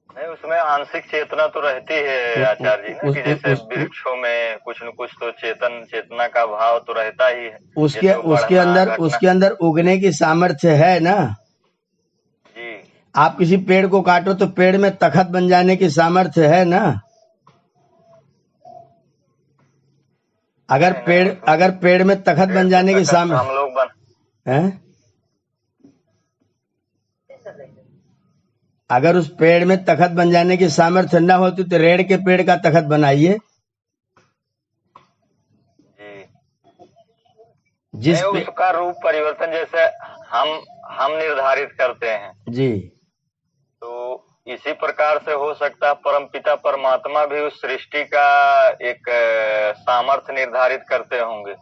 नहीं, उसमें आंशिक चेतना तो रहती है आचार्य जी ना, कि जैसे वृक्षों में कुछ न कुछ तो चेतना का भाव तो रहता ही है। उसके अंदर उगने की सामर्थ्य है ना जी। आप किसी पेड़ को काटो तो पेड़ में तखत बन जाने की सामर्थ्य है ना। अगर पेड़ में तखत बन जाने की सामर्थ्य हम लोग है, अगर उस पेड़ में तखत बन जाने की सामर्थ्य न होती तो रेड़ के पेड़ का तखत बनाइए। जिस उसका रूप परिवर्तन जैसे हम निर्धारित करते हैं जी, तो इसी प्रकार से हो सकता है परमपिता परमात्मा भी उस सृष्टि का एक सामर्थ्य निर्धारित करते होंगे।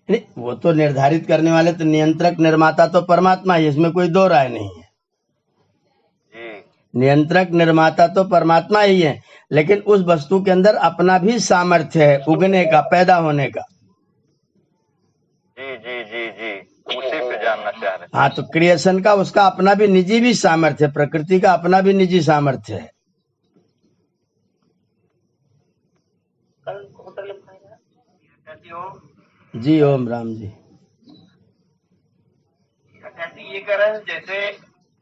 नहीं, वो तो निर्धारित करने वाले तो नियंत्रक निर्माता तो परमात्मा है, इसमें कोई दो राय नहीं है जी। नियंत्रक निर्माता तो परमात्मा ही है, लेकिन उस वस्तु के अंदर अपना भी सामर्थ्य है उगने का, पैदा होने का। जी जी जी जी, उसी पे जानना चाह रहे। हाँ, तो क्रिएशन का उसका अपना भी निजी भी सामर्थ्य है, प्रकृति का अपना भी निजी सामर्थ्य है। जी ओम राम जी। ये कह रहे हैं जैसे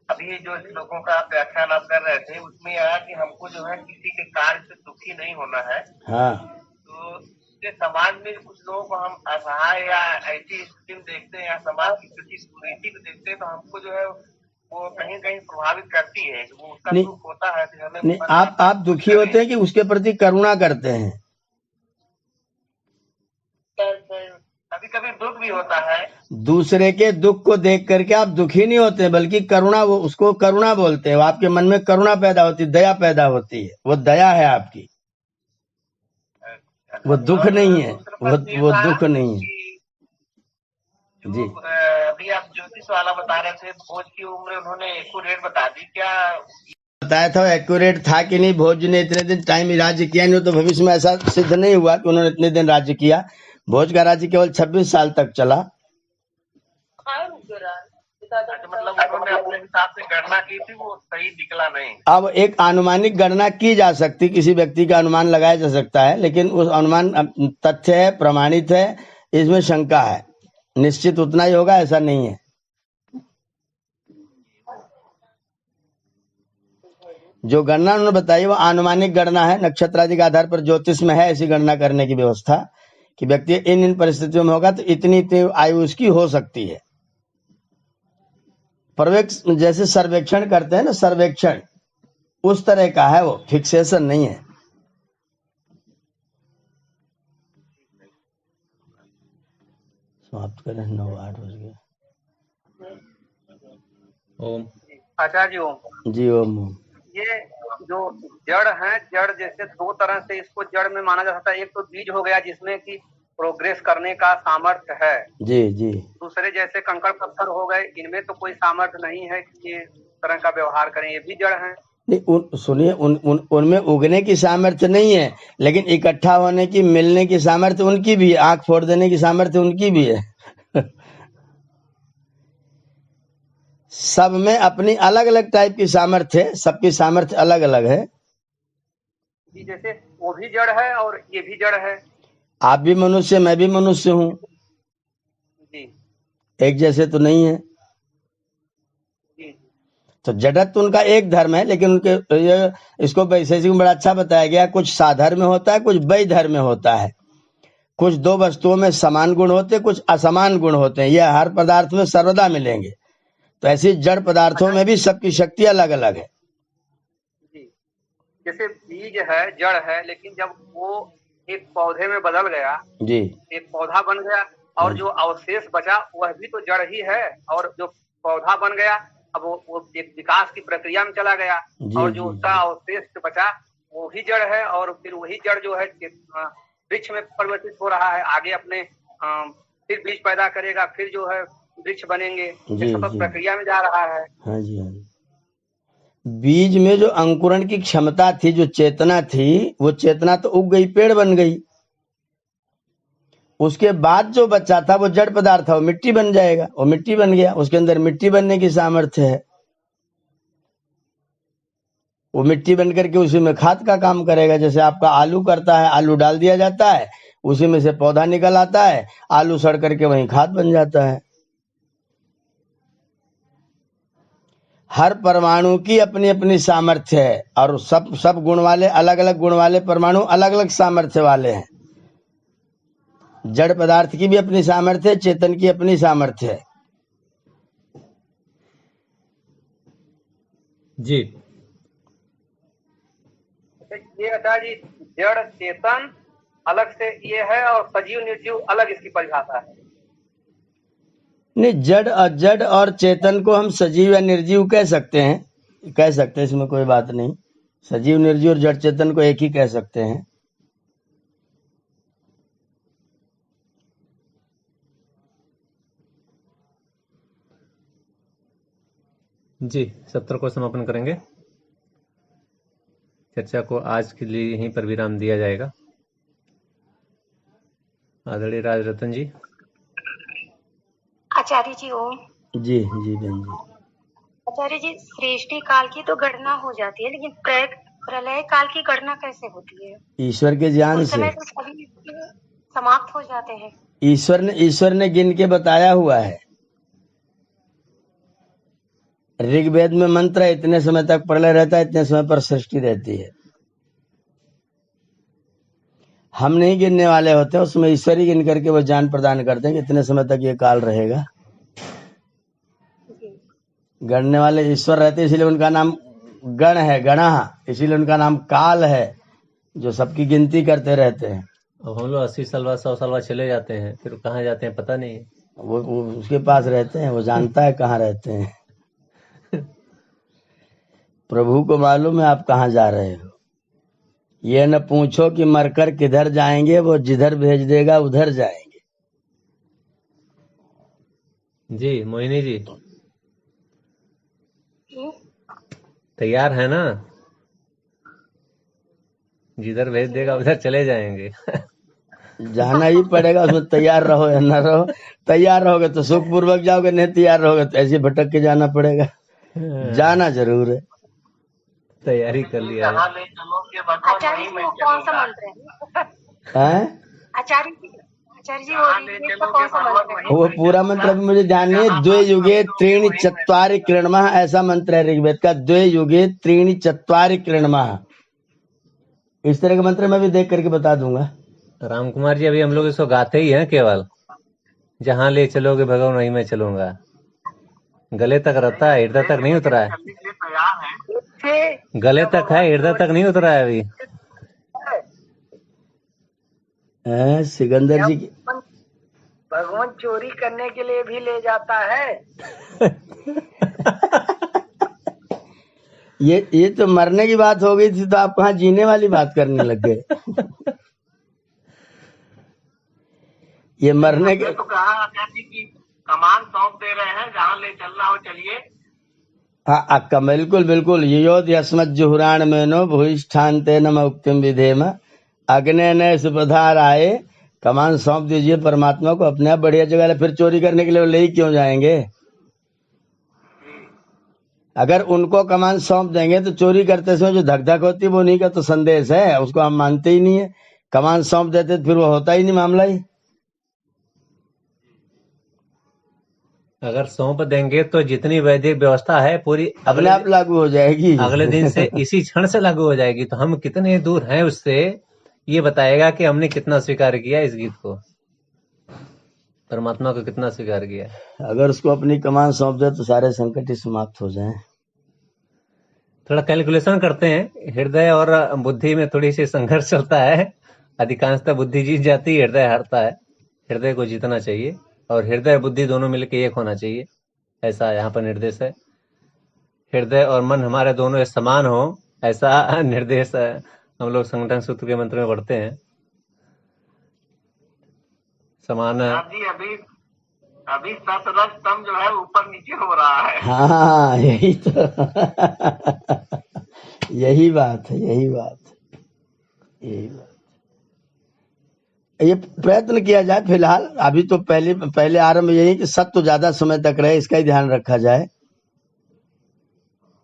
अभी जो श्लोकों का व्याख्यान आप कर रहे थे उसमें आया कि हमको जो है किसी के कार्य से दुखी नहीं होना है। हाँ, तो समाज में कुछ लोगों को हम असहाय या ऐसी स्थिति में देखते हैं या समाज की किसी कुरीति को देखते हैं तो हमको जो है वो कहीं कहीं प्रभावित करती है, वो उसका दुख होता है। हमें नहीं, आप दुखी होते हैं कि उसके प्रति करुणा करते हैं? कभी कभी दुख भी होता है। दूसरे के दुख को देख करके आप दुखी नहीं होते, बल्कि करुणा, वो उसको करुणा बोलते हैं। आपके मन में करुणा पैदा होती है, दया पैदा होती है, वो दया है आपकी, वो दुख नहीं है, वो दुख नहीं है जी। अभी आप ज्योतिष वाला बता रहे थे, भोज की उम्र उन्होंने एक्यूरेट बता दी, क्या बताया था? एक्यूरेट था कि नहीं? भोज ने इतने दिन टाइम राज्य किया नहीं, तो भविष्य में ऐसा सिद्ध नहीं हुआ कि उन्होंने इतने दिन राज्य किया। भोज का राज्य केवल 26 साल तक चला। मतलब उन्होंने अपने हिसाब से गणना की थी, वो सही निकला नहीं। अब एक अनुमानिक गणना की जा सकती, किसी व्यक्ति का अनुमान लगाया जा सकता है, लेकिन उस अनुमान तथ्य है, प्रमाणित है, इसमें शंका है। निश्चित उतना ही होगा ऐसा नहीं है। जो गणना उन्होंने बताई वो अनुमानिक गणना है, नक्षत्र आदि के आधार पर ज्योतिष में है ऐसी गणना करने की व्यवस्था कि व्यक्ति इन परिस्थितियों में होगा तो इतनी इतनी आयु उसकी हो सकती है। पर्यवेक्षण जैसे सर्वेक्षण करते हैं ना, सर्वेक्षण उस तरह का है, वो फिक्सेशन नहीं है। समाप्त करें, 9:08 बज गए। ओम आचार्य जी ओम जी ओम। ये जो जड़ है, जड़ जैसे दो तरह से इसको जड़ में माना जा सकता है। एक तो बीज हो गया जिसमें कि प्रोग्रेस करने का सामर्थ्य है जी जी। दूसरे जैसे कंकड़ पत्थर हो गए, इनमें तो कोई सामर्थ्य नहीं है कि ये तरह का व्यवहार करें, ये भी जड़ हैं। नहीं, सुनिए, उनमें उगने की सामर्थ्य नहीं है, लेकिन इकट्ठा होने की, मिलने की सामर्थ्य उनकी भी है, आंख फोड़ देने की सामर्थ्य उनकी भी है। सब में अपनी अलग अलग टाइप की सामर्थ्य है, सबकी सामर्थ्य अलग अलग है। जी, जैसे वो भी जड़ है और ये भी जड़ है। आप भी मनुष्य, मैं भी मनुष्य हूँ, जी एक जैसे तो नहीं है। जी तो जड़त्व उनका एक धर्म है, लेकिन उनके इसको वैशेषिक में बड़ा अच्छा बताया गया, कुछ साधर्म में होता है, कुछ वैधर्म में होता है। कुछ दो वस्तुओं में समान गुण होते, कुछ असमान गुण होते हैं। यह हर पदार्थ में सर्वदा मिलेंगे। तो ऐसी जड़ पदार्थों में भी सबकी शक्ति अलग अलग है। जी, जैसे बीज है, जड़ है, लेकिन जब वो एक पौधे में बदल गया, जी, एक पौधा बन गया, और जो अवशेष बचा वह भी तो जड़ ही है। और जो पौधा बन गया, अब वो एक विकास की प्रक्रिया में चला गया, और जो उसका अवशेष बचा वो भी जड़ है। और फिर वही जड़ जो है वृक्ष में परिवर्तित हो रहा है, आगे अपने फिर बीज पैदा करेगा, फिर जो है वृक्ष बनेंगे। ये सब प्रक्रिया में जा रहा है। हाँ जी, हाँ जी। बीज में जो अंकुरण की क्षमता थी, जो चेतना थी, वो चेतना तो उग गई, पेड़ बन गई। उसके बाद जो बच्चा था वो जड़ पदार्थ था, वो मिट्टी बन जाएगा। वो मिट्टी बन गया, उसके अंदर मिट्टी बनने की सामर्थ्य है। वो मिट्टी बन करके उसी में खाद का काम करेगा। जैसे आपका आलू करता है, आलू डाल दिया जाता है, उसी में से पौधा निकल आता है, आलू सड़ करके वहीं खाद बन जाता है। हर परमाणु की अपनी अपनी सामर्थ्य है, और सब गुण वाले, अलग अलग गुण वाले परमाणु अलग अलग सामर्थ्य वाले हैं। जड़ पदार्थ की भी अपनी सामर्थ्य है, चेतन की अपनी सामर्थ्य है। जी, ये बता जी, जड़ चेतन अलग से ये है और सजीव निर्जीव अलग इसकी परिभाषा है। नहीं, जड़ और चेतन को हम सजीव या निर्जीव कह सकते हैं, इसमें कोई बात नहीं। सजीव, निर्जीव और जड़ चेतन को एक ही कह सकते हैं। जी, सत्र को समापन करेंगे। चर्चा को आज के लिए यहीं पर विराम दिया जाएगा। आदरणीय राज रतन जी। आचार्य जी ओम। जी जी बहन जी। आचार्य जी, सृष्टि काल की तो गणना हो जाती है, लेकिन प्रलय काल की गणना कैसे होती है? ईश्वर के ज्ञान उस समय से तो सभी समाप्त हो जाते हैं। ईश्वर ने गिन के बताया हुआ है। ऋग्वेद में मंत्र है, इतने समय तक प्रलय रहता है, इतने समय पर सृष्टि रहती है। हम नहीं गिनने वाले होते हैं, उसमें ईश्वर ही गिन करके वो ज्ञान प्रदान करते हैं कि इतने समय तक ये काल रहेगा। गणने वाले ईश्वर रहते हैं, इसलिए उनका नाम गण है, गणा, इसीलिए उनका नाम काल है, जो सबकी गिनती करते रहते हैं। अब हम लोग 80 साल बाद 100 साल बाद चले जाते हैं, फिर कहाँ जाते हैं पता नहीं। वो उसके पास रहते हैं, वो जानता है कहाँ रहते हैं। प्रभु को मालूम है आप कहाँ जा रहे हो। ये न पूछो कि मरकर किधर जाएंगे, वो जिधर भेज देगा उधर जाएंगे। जी, मोहिनी जी तैयार है ना? जिधर भेज देगा उधर चले जाएंगे। जाना ही पड़ेगा, उसमें तैयार रहो या ना रहो। तैयार रहोगे तो सुख पूर्वक जाओगे, नहीं तैयार रहोगे तो ऐसे भटक के जाना पड़ेगा। जाना जरूर है। तैयारी कर लिया है। आचार्य जी वो कौन सा मंत्र है? आचार्य जी वो ऋग्वेद का कौन सा मंत्र है? वो पूरा मंत्र अभी मुझे ध्यान नहीं है। द्वे युगे त्रीणि चत्वारि कृण्मः, ऐसा मंत्र है ऋग्वेद का। द्वे युगे त्रीणि चत्वारि कृण्मः, इस तरह का मंत्र मैं भी देख करके बता दूंगा। राम कुमार जी, अभी हम लोग इसको गाते ही हैं केवल। जहाँ ले चलोगे भगवान वहीं मैं चलूंगा। गले तक रहता है, हृदय तक नहीं उतरा है। गले तक है, हृदय तक नहीं उतरा है अभी। सिकंदर जी की भगवान चोरी करने के लिए भी ले जाता है। ये तो मरने की बात हो गई थी, तो आप कहाँ जीने वाली बात करने लग गए। ये मरने के तो कहा आचार्य जी की कमान सौंप दे रहे हैं, जहाँ ले चलना हो चलिए। हाँ अक्का बिल्कुल बिल्कुल। योद यस्मज्जुहुराण मेनो भूयिष्ठान्ते नम उक्तिम विधेम, अग्ने ने सुपधार आए, कमान सौंप दीजिए परमात्मा को, अपने आप बढ़िया जगह फिर चोरी करने के लिए ले ही क्यों जाएंगे। अगर उनको कमान सौंप देंगे तो चोरी करते समय जो धक धक होती है वो उन्हीं का तो संदेश है, उसको हम मानते ही नहीं है। कमान सौंप देते तो फिर वो होता ही नहीं मामला ही। अगर सौंप देंगे तो जितनी वैदिक व्यवस्था है पूरी अपने आप लागू हो जाएगी, अगले दिन से इसी क्षण से लागू हो जाएगी। तो हम कितने दूर हैं उससे, ये बताएगा कि हमने कितना स्वीकार किया इस गीत को, परमात्मा को कितना स्वीकार किया। अगर उसको अपनी कमान सौंप दे तो सारे संकट ही समाप्त हो जाएं। थोड़ा कैलकुलेशन करते हैं, हृदय और बुद्धि में थोड़ी सी संघर्ष चलता है, अधिकांशतः बुद्धि जीत जाती है, हृदय हारता है। हृदय को जीतना चाहिए और हृदय बुद्धि दोनों मिलकर एक होना चाहिए, ऐसा यहाँ पर निर्देश है। हृदय और मन हमारे दोनों समान हो, ऐसा निर्देश हम लोग संगठन सूत्र के मंत्र में पढ़ते हैं। समान जी अभी सतरज तम जो है ऊपर नीचे हो रहा है। हाँ यही तो यही बात है, यही बात। ये प्रयत्न किया जाए फिलहाल। अभी तो पहले आरंभ यही कि सत्य ज्यादा समय तक रहे, इसका ही ध्यान रखा जाए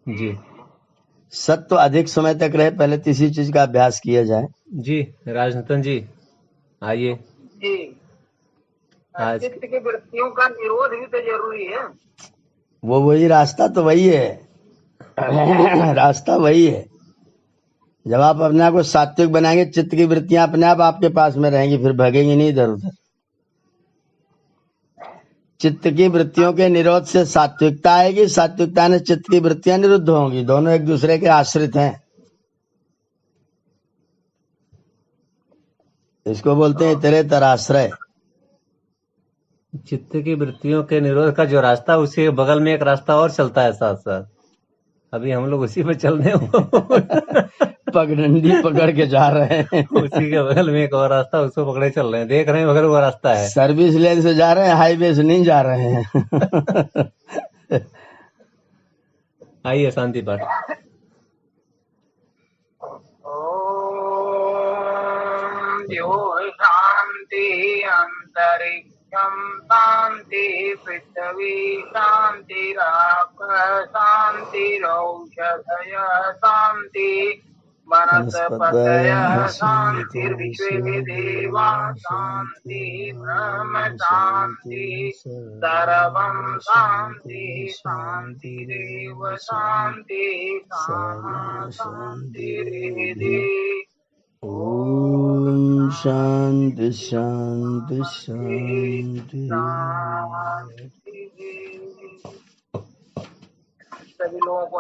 जी। सत्य अधिक समय तक रहे, पहले तीसरी चीज का अभ्यास किया जाए। जी राजनतन जी आइए। जी चित्त की वृत्तियों का निरोध भी तो जरूरी है। वो वही रास्ता तो वही है रास्ता वही है। जब आप अपने आप को सात्विक बनाएंगे, चित्त की वृत्तियां अपने आप आपके पास में रहेंगी, फिर भागेंगी नहीं इधर उधर। चित्त की वृत्तियों के निरोध से सात्विकता आएगी, सात्विकता ने चित्त की वृत्तियां निरुद्ध होंगी, दोनों एक दूसरे के आश्रित हैं। इसको बोलते हैं इतरेतर आश्रय। चित्त की वृत्तियों के निरोध का जो रास्ता, उसी बगल में एक रास्ता और चलता है साथ साथ, अभी हम लोग उसी पे चल रहे हैं पगडंडी पकड़ के जा रहे हैं उसी के बगल में एक और रास्ता, उसको पकड़े चल रहे हैं, देख रहे हैं बगल वो रास्ता है। सर्विस लेन से जा रहे हैं, हाईवे से नहीं जा रहे हैं आइए शांति पाठ। ओम शांति अंतरिक्षम शांति पृथ्वी शांतिराप शांतिरौषधय शांति वनस्पतयः शांतिर्विश्वे देवा शांति ब्रह्म शांति सर्वं शांति शांतिरेव शांति शांतिरेधि। ओम शांति शांति शांति। सभी लोगों को